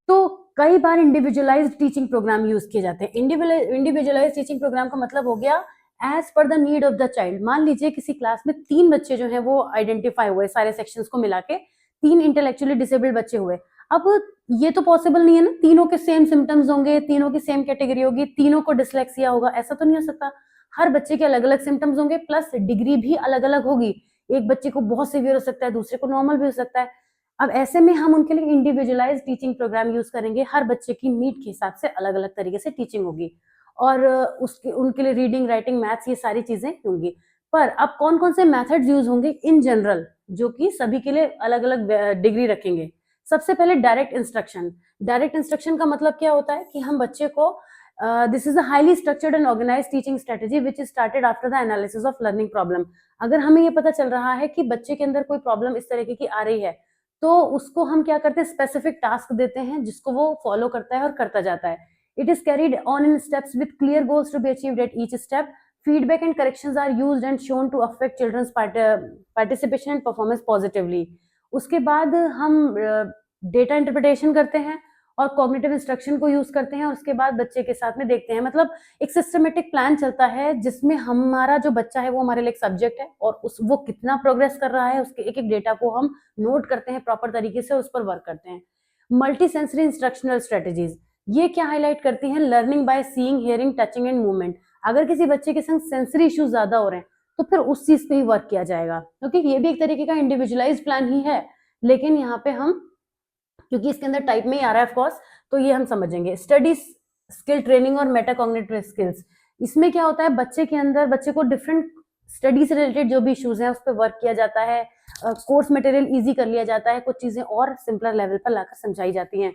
तो कई बार इंडिविजुअलाइज्ड टीचिंग प्रोग्राम यूज किए जाते हैं। इंडिविजुअलाइज्ड टीचिंग प्रोग्राम का मतलब हो गया as per the need of the child. मान लीजिए किसी क्लास में 3 बच्चे जो हैं वो आइडेंटिफाई हुए, सारे सेक्शंस को मिला के 3 इंटेलेक्चुअली डिसेबल्ड बच्चे हुए। अब ये तो पॉसिबल नहीं है ना, तीनों के सेम सिम्टम्स होंगे, तीनों की सेम कैटेगरी होगी, तीनों को डिसलेक्सिया होगा, ऐसा तो नहीं हो सकता। हर बच्चे के अलग अलग सिम्टम्स होंगे, प्लस डिग्री भी अलग अलग होगी। एक बच्चे को बहुत सीवियर हो सकता है, दूसरे को नॉर्मल भी हो सकता है। अब ऐसे में हम उनके लिए इंडिविजुअलाइज टीचिंग प्रोग्राम यूज करेंगे। हर बच्चे की नीड के हिसाब से अलग अलग तरीके से टीचिंग होगी और उसके उनके लिए रीडिंग, राइटिंग, मैथ्स, ये सारी चीजें होंगी। पर अब कौन कौन से मेथड्स यूज होंगे इन जनरल, जो कि सभी के लिए अलग अलग डिग्री रखेंगे। सबसे पहले डायरेक्ट इंस्ट्रक्शन। डायरेक्ट इंस्ट्रक्शन का मतलब क्या होता है कि हम बच्चे को this is a highly structured and organized teaching strategy which is started after the analysis of learning problem. अगर हमें ये पता चल रहा है कि बच्चे के अंदर कोई प्रॉब्लम इस तरीके की आ रही है, तो उसको हम क्या करते हैं, स्पेसिफिक टास्क देते हैं जिसको वो फॉलो करता है और करता जाता है। It is carried on in steps with clear goals to be achieved at each step. Feedback and corrections are used and shown to affect children's participation and performance positively. उसके बाद हम डेटा इंटरप्रिटेशन करते हैं और कॉग्निटिव इंस्ट्रक्शन को यूज करते हैं और उसके बाद बच्चे के साथ में देखते हैं। मतलब एक सिस्टमेटिक प्लान चलता है जिसमें हमारा जो बच्चा है वो हमारे लिए एक सब्जेक्ट है और वो कितना प्रोग्रेस कर रहा है उसके एक एक डेटा को हम नोट करते हैं, प्रॉपर तरीके से उस पर वर्क करते हैं। मल्टी सेंसरी इंस्ट्रक्शनल स्ट्रेटेजीज, ये क्या हाईलाइट करती हैं, learning by seeing, hearing, touching and movement. अगर किसी बच्चे के संग सेंसरी इश्यूज ज्यादा हो रहे हैं तो फिर उस चीज पे ही वर्क किया जाएगा, क्योंकि ये भी एक तरीके का इंडिविजुअलाइज्ड प्लान ही है। लेकिन यहाँ पे हम, क्योंकि इसके अंदर टाइप में ही आ रहा है ऑफ कोर्स, तो ये हम समझेंगे। स्टडी स्किल ट्रेनिंग और मेटाकॉग्निटिव स्किल्स, इसमें क्या होता है, बच्चे के अंदर, बच्चे को डिफरेंट स्टडी से रिलेटेड जो भी इश्यूज हैं उस पर वर्क किया जाता है, कोर्स मटेरियल इजी कर लिया जाता है, कुछ चीजें और सिंपलर लेवल पर लाकर समझाई जाती हैं।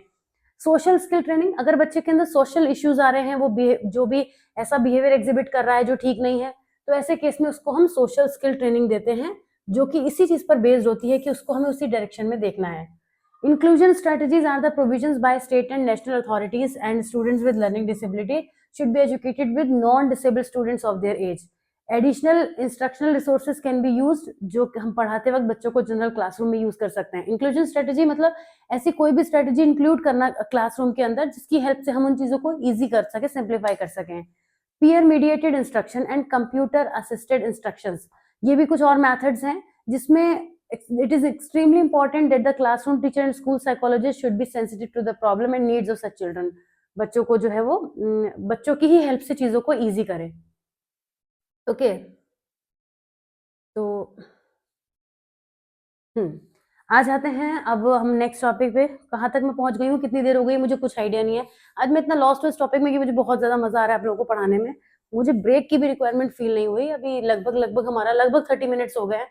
सोशल स्किल ट्रेनिंग, अगर बच्चे के अंदर सोशल इश्यूज आ रहे हैं, वो जो भी ऐसा बिहेवियर एग्जिबिट कर रहा है जो ठीक नहीं है, तो ऐसे केस में उसको हम सोशल स्किल ट्रेनिंग देते हैं, जो कि इसी चीज पर बेस्ड होती है कि उसको हमें उसी डायरेक्शन में देखना है। Inclusion strategies are the provisions by state and national authorities, and students with learning disability should be educated with non-disabled students of their age. Additional instructional resources can be used, जो हम पढ़ाते वक्त बच्चों को जनरल क्लासरूम में यूज कर सकते हैं। इंक्लूजन स्ट्रेटेजी मतलब ऐसी कोई भी स्ट्रेटेजी इंक्लूड करना क्लासरूम के अंदर जिसकी हेल्प से हम उन चीजों को इजी कर सके, सिंप्लीफाई कर सकें। Peer mediated instruction and computer assisted instructions, ये भी कुछ और मेथड्स हैं जिसमें it is extremely important that the classroom teacher and school psychologist should be sensitive to the problem and needs of such children. बच्चों को जो है वो बच्चों की ही हेल्प से चीजों को इजी करें। ओके, तो आ जाते हैं अब हम नेक्स्ट टॉपिक पे। कहाँ तक मैं पहुंच गई हूँ, कितनी देर हो गई, मुझे कुछ आइडिया नहीं है। आज मैं इतना लॉस्ट हूँ इस टॉपिक में कि मुझे बहुत ज्यादा मजा आ रहा है आप लोगों को पढ़ाने में। मुझे ब्रेक की भी रिक्वायरमेंट फील नहीं हुई। अभी लगभग हमारा 30 मिनट्स हो गए हैं,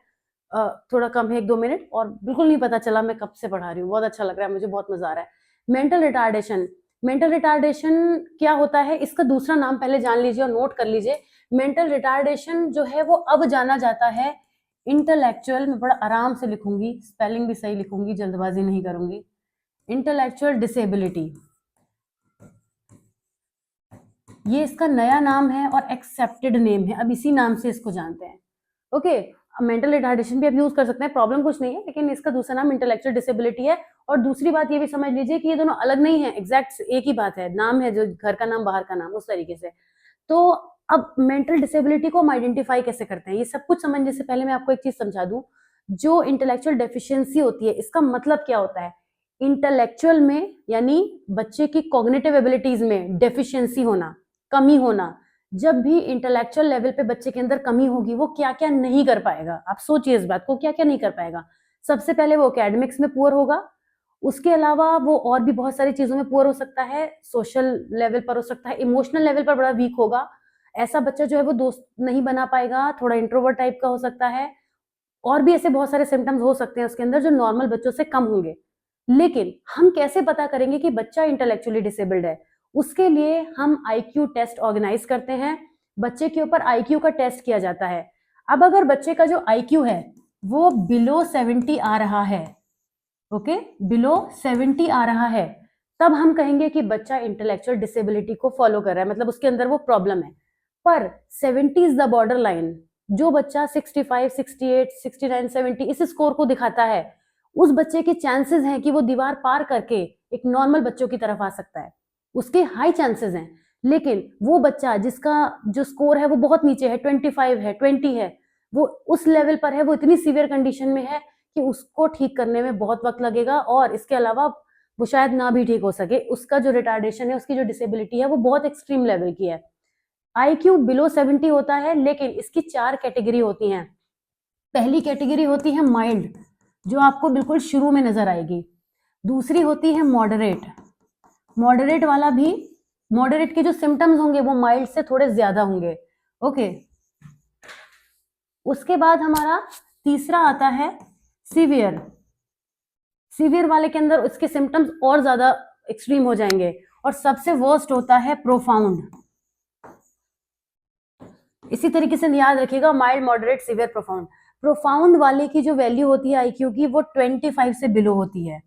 थोड़ा कम है 1-2 मिनट, और बिल्कुल नहीं पता चला मैं कब से पढ़ा रही हूँ। बहुत अच्छा लग रहा है मुझे, बहुत मजा आ रहा है। मेंटल रिटार्डेशन, मेंटल रिटार्डेशन क्या होता है, इसका दूसरा नाम पहले जान लीजिए और नोट कर लीजिए। मेंटल रिटार्डेशन जो है वो अब जाना जाता है इंटेलेक्चुअल, मैं बड़ा आराम से लिखूंगी, स्पेलिंग भी सही लिखूंगी, जल्दबाजी नहीं करूंगी। इंटेलेक्चुअल डिसेबिलिटी, ये इसका नया नाम है और एक्सेप्टेड नेम है, अब इसी नाम से इसको जानते हैं। ओके, मेंटल रिटार्डेशन भी आप यूज कर सकते हैं, प्रॉब्लम कुछ नहीं है, लेकिन इसका दूसरा नाम इंटेलेक्चुअल डिसेबिलिटी है। और दूसरी बात ये भी समझ लीजिए कि ये दोनों अलग नहीं है, एग्जैक्ट एक ही बात है, नाम है, जो घर का नाम बाहर का नाम, उस तरीके से। तो अब मेंटल डिसेबिलिटी को हम आइडेंटिफाई कैसे करते हैं, ये सब कुछ समझने से पहले मैं आपको एक चीज समझा दूं। जो इंटेलेक्चुअल डेफिशिएंसी होती है, इसका मतलब क्या होता है, इंटेलेक्चुअल में यानी बच्चे की कॉग्निटिव एबिलिटीज में डेफिशिएंसी होना, कमी होना। जब भी इंटेलेक्चुअल लेवल पे बच्चे के अंदर कमी होगी, वो क्या क्या नहीं कर पाएगा, आप सोचिए इस बात को, क्या क्या नहीं कर पाएगा। सबसे पहले वो एकेडमिक्स में पुअर होगा, उसके अलावा वो और भी बहुत सारी चीज़ों में पुअर हो सकता है, सोशल लेवल पर हो सकता है, इमोशनल लेवल पर बड़ा वीक होगा। ऐसा बच्चा जो है वो दोस्त नहीं बना पाएगा, थोड़ा इंट्रोवर्ट टाइप का हो सकता है, और भी ऐसे बहुत सारे सिम्पटम्स हो सकते हैं उसके अंदर जो नॉर्मल बच्चों से कम होंगे। लेकिन हम कैसे पता करेंगे कि बच्चा इंटेलेक्चुअली डिसेबल्ड है? उसके लिए हम आईक्यू टेस्ट ऑर्गेनाइज करते हैं। बच्चे के ऊपर आईक्यू का टेस्ट किया जाता है। अब अगर बच्चे का जो आईक्यू है वो बिलो 70 आ रहा है, ओके, बिलो 70 आ रहा है, तब हम कहेंगे कि बच्चा इंटेलेक्चुअल डिसेबिलिटी को फॉलो कर रहा है, मतलब उसके अंदर वो प्रॉब्लम है। पर 70 इज द बॉर्डर लाइन। जो बच्चा 65, 68, 69, 70 इस स्कोर को दिखाता है, उस बच्चे के चांसेस हैं कि वो दीवार पार करके एक नॉर्मल बच्चों की तरफ आ सकता है, उसके हाई चांसेस हैं। लेकिन वो बच्चा जिसका जो स्कोर है वो बहुत नीचे है, 25 है, 20 है, वो उस लेवल पर है, वो इतनी सीवियर कंडीशन में है कि उसको ठीक करने में बहुत वक्त लगेगा, और इसके अलावा वो शायद ना भी ठीक हो सके। उसका जो रिटार्डेशन है, उसकी जो डिसेबिलिटी है वो बहुत एक्सट्रीम लेवल की है। आईक्यू बिलो 70 होता है, लेकिन इसकी 4 कैटेगरी होती हैं। पहली कैटेगरी होती है माइल्ड, जो आपको बिल्कुल शुरू में नजर आएगी। दूसरी होती है मॉडरेट। मॉडरेट वाला भी, मॉडरेट के जो सिम्टम्स होंगे वो माइल्ड से थोड़े ज्यादा होंगे, ओके। उसके बाद हमारा तीसरा आता है सीवियर। सीवियर वाले के अंदर उसके सिम्टम्स और ज्यादा एक्सट्रीम हो जाएंगे। और सबसे वर्स्ट होता है प्रोफाउंड। इसी तरीके से याद रखिएगा, mild, moderate, severe, profound. Profound वाले की जो वैल्यू होती है आईक्यू की, वो 25 से बिलो होती है,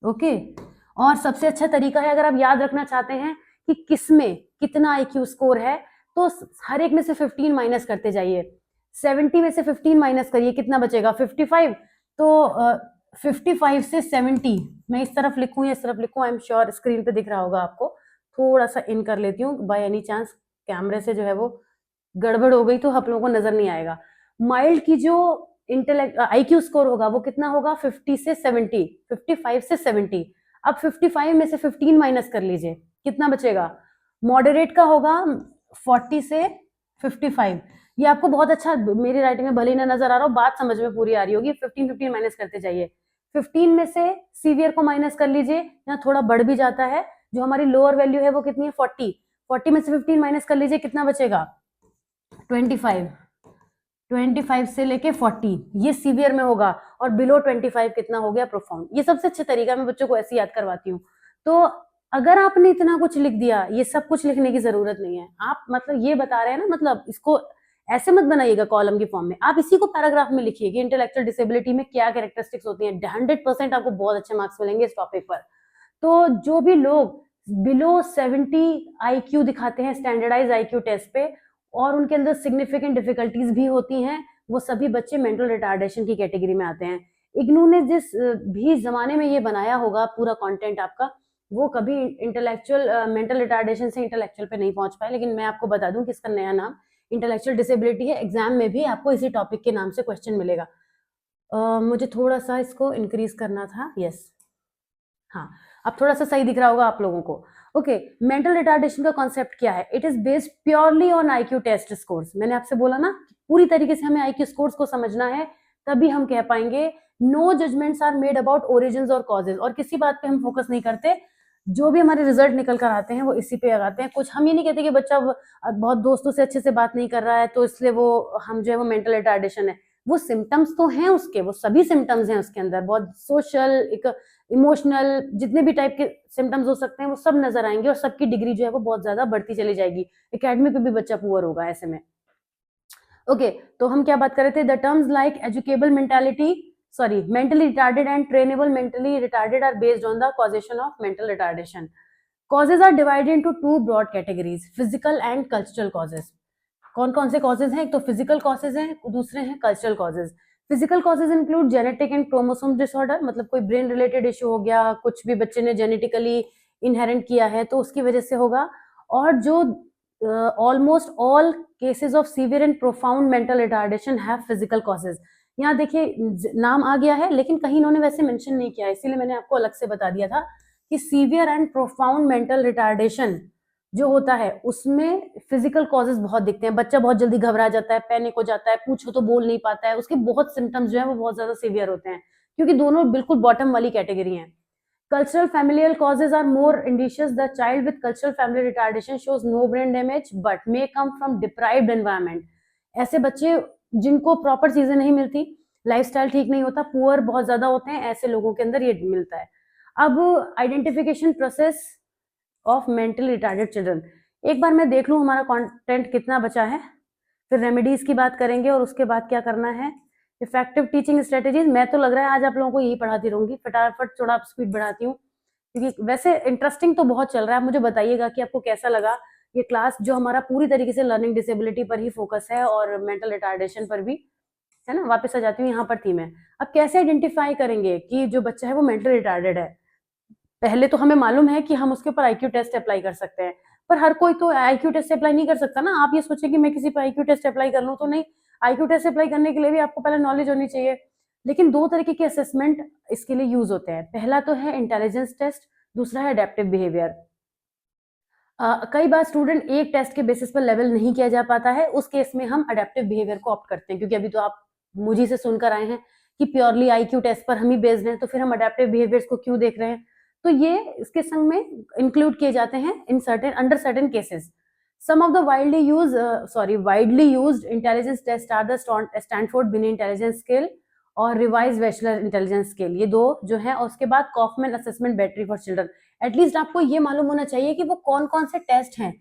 ओके। और सबसे अच्छा तरीका है, अगर आप याद रखना चाहते हैं कि किसमें कितना आईक्यू स्कोर है, तो हर एक में से 15 माइनस करते जाइए। 70 में से 15 माइनस करिए, कितना बचेगा? 55। तो 55 से 70, मैं इस तरफ लिखूं या इस तरफ लिखूं, आई एम श्योर स्क्रीन पे दिख रहा होगा आपको। थोड़ा सा इन कर लेती हूँ, बाय एनी चांस कैमरे से जो है वो गड़बड़ हो गई तो आप लोगों को नजर नहीं आएगा। माइल्ड की जो इंटेलेक्ट आईक्यू स्कोर होगा वो कितना होगा? 50 से 70, 55 से 70। अब 55 में से 15 माइनस कर लीजिए, कितना बचेगा? मॉडरेट का होगा 40 से 55। ये आपको बहुत अच्छा, मेरी राइटिंग में भले ही ना नजर आ रहा हो, बात समझ में पूरी आ रही होगी। 15 माइनस करते जाइए। 15 में से सीवियर को माइनस कर लीजिए, यहाँ थोड़ा बढ़ भी जाता है। जो हमारी लोअर वैल्यू है वो कितनी है? 40। 40 में से 15 माइनस कर लीजिए, कितना बचेगा? 25। 25 से लेके 40 ये सीवियर में होगा, और बिलो 25 कितना हो गया? प्रोफाउंड। ये सबसे अच्छा तरीका, मैं बच्चों को ऐसे याद करवाती हूँ। तो अगर आपने इतना कुछ लिख दिया, ये सब कुछ लिखने की जरूरत नहीं है। आप मतलब ये बता रहे हैं ना, मतलब इसको ऐसे मत बनाइएगा कॉलम की फॉर्म में, आप इसी को पैराग्राफ में लिखिए कि इंटेलेक्चुअल डिसेबिलिटी में क्या कैरेक्टरिस्टिक्स होती हैं। 100% आपको बहुत अच्छे मार्क्स मिलेंगे इस टॉपिक पर। तो जो भी लोग बिलो 70 आईक्यू दिखाते हैं स्टैंडर्डाइज आईक्यू टेस्ट पे, और उनके अंदर सिग्निफिकेंट डिफिकल्टीज भी होती हैं, वो सभी बच्चे मेंटल रिटार्डेशन की कैटेगरी में आते हैं। इग्नू ने जिस भी जमाने में ये बनाया होगा पूरा कंटेंट आपका, वो कभी इंटेलेक्चुअल मेंटल रिटार्डेशन से इंटेलेक्चुअल पे नहीं पहुंच पाए। लेकिन मैं आपको बता दूं कि इसका नया नाम इंटेलेक्चुअल डिसेबिलिटी है। एग्जाम में भी आपको इसी टॉपिक के नाम से क्वेश्चन मिलेगा। मुझे थोड़ा सा इसको इंक्रीज करना था, यस, हाँ, अब थोड़ा सा सही दिख रहा होगा आप लोगों को। ओके, मेंटल रिटार्डेशन का कॉन्सेप्ट क्या है? It is based purely on IQ test scores. मैंने आपसे बोला ना, पूरी तरीके से हमें आईक्यू स्कोर्स को समझना है, तभी हम कह पाएंगे। No judgments are made about origins और कॉजेज, और किसी बात पे हम फोकस नहीं करते। जो भी हमारे रिजल्ट निकल कर आते हैं वो इसी पे लगाते हैं। कुछ हम ये नहीं कहते कि बच्चा बहुत दोस्तों से अच्छे से बात नहीं कर रहा है तो इसलिए वो हम जो है वो मेंटल रिटार्डेशन है। वो सिम्टम्स तो हैं उसके, वो सभी सिम्टम्स हैं उसके अंदर, बहुत सोशल, एक इमोशनल, जितने भी टाइप के सिम्टम्स हो सकते हैं वो सब नजर आएंगे, और सबकी डिग्री जो है वो बहुत ज्यादा बढ़ती चली जाएगी। एकेडमिक में भी बच्चा पुअर होगा ऐसे में। ओके, तो हम क्या बात कर रहे थे? The terms like educable mentality, sorry, mentally retarded and trainable mentally retarded are based on the causation of mental retardation. Causes are divided into two broad categories, physical and cultural causes. कौन कौन से causes हैं? एक तो physical causes हैं, दूसरे हैं cultural causes. Physical causes include genetic and chromosome disorder, मतलब कोई brain related issue हो गया, कुछ भी बच्चे ने genetically inherent किया है तो उसकी वजह से होगा। और जो almost all cases of severe and profound mental retardation have physical causes. यहाँ देखिए नाम आ गया है, लेकिन कहीं इन्होंने वैसे मेंशन नहीं किया, इसीलिए मैंने आपको अलग से बता दिया था कि severe and profound mental retardation जो होता है उसमें फिजिकल कॉजेज बहुत दिखते हैं। बच्चा बहुत जल्दी घबरा जाता है, पैनिक हो जाता है, पूछो तो बोल नहीं पाता है, उसके बहुत सिम्टम्स जो है वो बहुत ज्यादा सीवियर होते हैं। क्योंकि दोनों बिल्कुल बॉटम वाली कैटेगरी हैं। Cultural familial causes are more indicious. The child with cultural familial retardation shows no brain damage but may come from deprived environment. ऐसे बच्चे जिनको प्रॉपर चीजें नहीं मिलती, लाइफस्टाइल ठीक नहीं होता, पुअर बहुत ज्यादा होते हैं, ऐसे लोगों के अंदर ये मिलता है। अब identification process of mentally retarded children, एक बार मैं देख लूं हमारा कंटेंट कितना बचा है, फिर रेमेडीज की बात करेंगे और उसके बाद क्या करना है, इफेक्टिव टीचिंग स्ट्रेटेजीज। मैं तो लग रहा है आज आप लोगों को यही पढ़ाती रहूंगी, फटाफट थोड़ा स्पीड बढ़ाती हूँ क्योंकि वैसे इंटरेस्टिंग तो बहुत चल रहा है। मुझे बताइएगा कि आपको कैसा लगा ये क्लास, जो हमारा पूरी तरीके से लर्निंग डिसेबिलिटी पर ही फोकस है और मेंटल रिटार्डेशन पर भी है ना। वापस आ जाती हूँ, यहाँ पर थी मैं। अब कैसे आइडेंटिफाई करेंगे कि जो बच्चा है वो मेंटल रिटार्डेड है। पहले तो हमें मालूम है कि हम उसके ऊपर आईक्यू टेस्ट अप्लाई कर सकते हैं, पर हर कोई तो आईक्यू टेस्ट अप्लाई नहीं कर सकता ना। आप ये सोचें कि मैं किसी पर आईक्यू टेस्ट अप्लाई कर लूँ, तो नहीं। आईक्यू टेस्ट अप्लाई करने के लिए भी आपको पहले नॉलेज होनी चाहिए। लेकिन दो तरीके के असेसमेंट इसके लिए यूज होते हैं। पहला तो है इंटेलिजेंस टेस्ट, दूसरा है अडेप्टिव बिहेवियर। कई बार स्टूडेंट एक टेस्ट के बेसिस पर लेवल नहीं किया जा पाता है, उस केस में हम अडेप्टिव बिहेवियर को ऑप्ट करते हैं। क्योंकि अभी तो आप मुझे से सुनकर आए हैं कि प्योरली आईक्यू टेस्ट पर हम ही बेस्ड हैं, तो फिर हम अडेप्टिव बिहेवियर्स को क्यों देख रहे हैं। तो ये इसके संग में इंक्लूड किए जाते हैं in certain under certain cases. Some of the widely used intelligence test are the Stanford Binet intelligence scale और रिवाइज वेशलर इंटेलिजेंस स्केल, ये दो जो है। और उसके बाद Kaufman assessment battery for children. At least आपको ये मालूम होना चाहिए कि वो कौन कौन से टेस्ट हैं,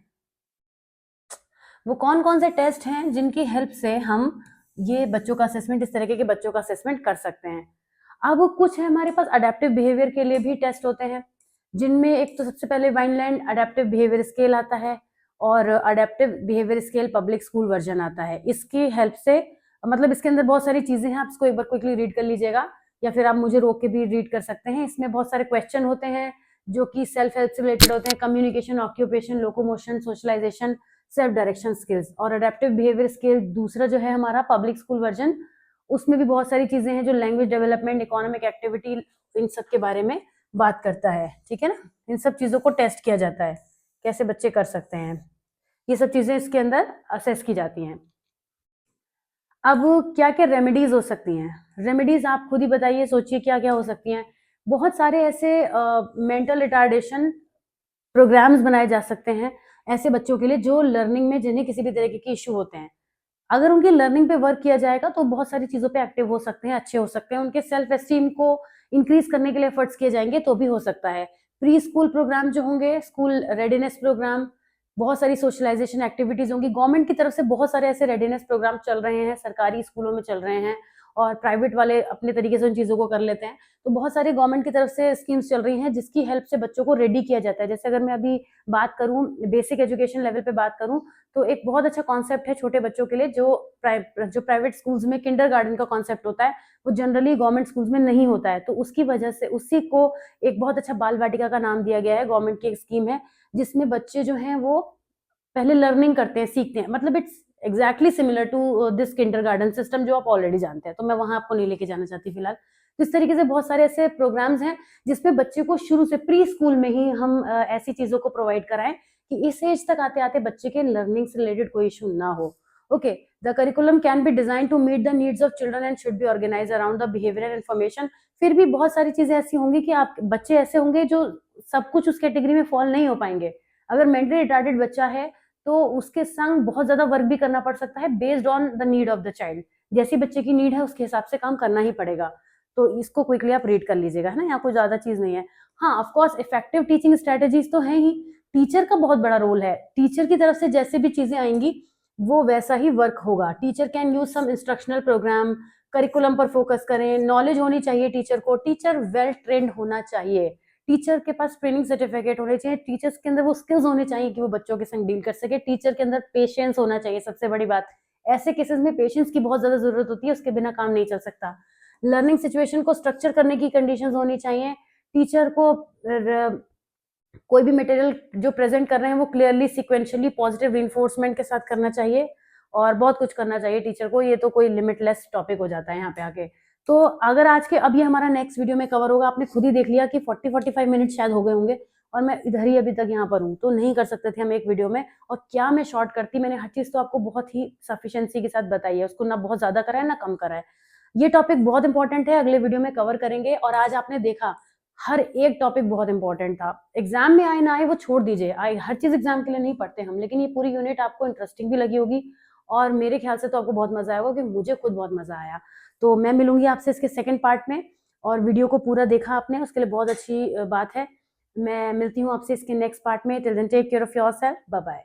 वो कौन कौन से टेस्ट हैं जिनकी हेल्प से हम ये बच्चों का असेसमेंट, इस तरीके के बच्चों का असेसमेंट कर सकते हैं। अब कुछ है हमारे पास अडेप्टिव बिहेवियर के लिए भी टेस्ट होते हैं, जिनमें एक तो सबसे पहले वाइनलैंड अडेप्टिव बिहेवियर स्केल आता है और adaptive behaviour scale public school version आता है। इसकी हेल्प से मतलब इसके अंदर बहुत सारी चीजें हैं, आप इसको एक बार क्विकली रीड कर लीजिएगा या फिर आप मुझे रोक के भी रीड कर सकते हैं। इसमें बहुत सारे क्वेश्चन होते हैं जो कि सेल्फ हेल्प से रिलेटेड होते हैं, communication, occupation, locomotion, socialization, self direction skills. और अडेप्टिव बिहेवियर स्केल दूसरा जो है हमारा पब्लिक स्कूल वर्जन, उसमें भी बहुत सारी चीजें हैं जो लैंग्वेज डेवलपमेंट, इकोनॉमिक एक्टिविटी, इन सब के बारे में बात करता है। ठीक है ना, इन सब चीजों को टेस्ट किया जाता है, कैसे बच्चे कर सकते हैं, ये सब चीजें इसके अंदर असेस की जाती हैं। अब क्या क्या रेमेडीज हो सकती हैं, रेमेडीज आप खुद ही बताइए, सोचिए क्या क्या हो सकती हैं। बहुत सारे ऐसे मेंटल रिटार्डेशन प्रोग्राम्स बनाए जा सकते हैं ऐसे बच्चों के लिए जो लर्निंग में, जिन्हें किसी भी तरीके के इश्यू होते हैं। अगर उनकी लर्निंग पे वर्क किया जाएगा तो बहुत सारी चीजों पे एक्टिव हो सकते हैं, अच्छे हो सकते हैं। उनके सेल्फ एस्टीम को इंक्रीज करने के लिए एफर्ट्स किए जाएंगे तो भी हो सकता है। प्री स्कूल प्रोग्राम जो होंगे, स्कूल रेडीनेस प्रोग्राम, बहुत सारी सोशलाइजेशन एक्टिविटीज होंगी। गवर्नमेंट की तरफ से बहुत सारे ऐसे रेडीनेस प्रोग्राम चल रहे हैं, सरकारी स्कूलों में चल रहे हैं और प्राइवेट वाले अपने तरीके से उन चीजों को कर लेते हैं। तो बहुत सारी गवर्नमेंट की तरफ से स्कीम्स चल रही हैं जिसकी हेल्प से बच्चों को रेडी किया जाता है। जैसे अगर मैं अभी बात करूं, बेसिक एजुकेशन लेवल पे बात करूं, तो एक बहुत अच्छा कॉन्सेप्ट है छोटे बच्चों के लिए जो प्राइवेट स्कूल्स में किंडरगार्टन का कॉन्सेप्ट होता है, वो जनरली गवर्नमेंट स्कूल्स में नहीं होता है। तो उसकी वजह से उसी को एक बहुत अच्छा बाल वाटिका का नाम दिया गया है। गवर्नमेंट की एक स्कीम है जिसमें बच्चे जो हैं वो पहले लर्निंग करते हैं, सीखते हैं। मतलब it's exactly similar to this kindergarten system जो आप ऑलरेडी जानते हैं, तो मैं वहां आपको नहीं लेके जाना चाहती फिलहाल। तो इस तरीके से बहुत सारे ऐसे प्रोग्राम्स हैं जिसमें बच्चे को शुरू से प्री स्कूल में ही हम ऐसी चीजों को प्रोवाइड कराएं कि इस एज तक आते आते बच्चे के लर्निंग से रिलेटेड कोई इशू ना हो। Okay, the curriculum can be design to meet the needs of children and should be organize around the behaviour information. फिर भी बहुत सारी चीजें ऐसी होंगी कि आप बच्चे ऐसे होंगे जो सब कुछ उस कैटेगरी में फॉल नहीं हो पाएंगे। अगर मेंटली रिटार्डेड बच्चा है तो उसके संग बहुत ज्यादा वर्क भी करना पड़ सकता है based on the need of the child. जैसी बच्चे की नीड है उसके हिसाब से काम करना ही पड़ेगा। तो इसको क्विकली आप रीड कर लीजिएगा, है ना, यहाँ कोई ज्यादा चीज नहीं है। हाँ, of course effective teaching strategies तो है ही, टीचर का बहुत बड़ा रोल है। टीचर की तरफ से जैसे भी चीजें आएंगी वो वैसा ही वर्क होगा। Teacher can use some instructional program, curriculum पर फोकस करें, नॉलेज होनी चाहिए टीचर को, टीचर वेल ट्रेंड होना चाहिए, टीचर के पास ट्रेनिंग सर्टिफिकेट होने चाहिए, टीचर्स के अंदर वो स्किल्स होने चाहिए कि वो बच्चों के संग डील कर सके, टीचर के अंदर पेशेंस होना चाहिए। सबसे बड़ी बात, ऐसे केसेस में पेशेंस की बहुत ज्यादा जरूरत होती है, उसके बिना काम नहीं चल सकता। लर्निंग सिचुएशन को स्ट्रक्चर करने की कंडीशंस होनी चाहिए। टीचर को कोई भी मटेरियल जो प्रेजेंट कर रहे हैं वो क्लियरली, सिक्वेंशियली, पॉजिटिव रिइंफोर्समेंट के साथ करना चाहिए और बहुत कुछ करना चाहिए टीचर को। ये तो कोई लिमिटलेस टॉपिक हो जाता है यहाँ पे आके। तो अगर आज के, अब ये हमारा नेक्स्ट वीडियो में कवर होगा। आपने खुद ही देख लिया कि 40-45 मिनट शायद हो गए होंगे और मैं इधर ही अभी तक यहाँ पर हूँ, तो नहीं कर सकते थे हम एक वीडियो में। और क्या मैं शॉर्ट करती, मैंने हर चीज तो आपको बहुत ही सफिशिएंसी के साथ बताई है, उसको ना बहुत ज्यादा करा है ना कम करा है। ये टॉपिक बहुत इंपॉर्टेंट है, अगले वीडियो में कवर करेंगे। और आज आपने देखा हर एक टॉपिक बहुत इंपॉर्टेंट था। एग्जाम में आए ना आए वो छोड़ दीजिए, हर चीज एग्जाम के लिए नहीं पढ़ते हम, लेकिन ये पूरी यूनिट आपको इंटरेस्टिंग भी लगी होगी और मेरे ख्याल से तो आपको बहुत मजा आएगा, क्योंकि मुझे खुद बहुत मजा आया। तो मैं मिलूंगी आपसे इसके सेकंड पार्ट में, और वीडियो को पूरा देखा आपने उसके लिए बहुत अच्छी बात है। मैं मिलती हूँ आपसे इसके नेक्स्ट पार्ट में। Till then take care of yourself, bye bye.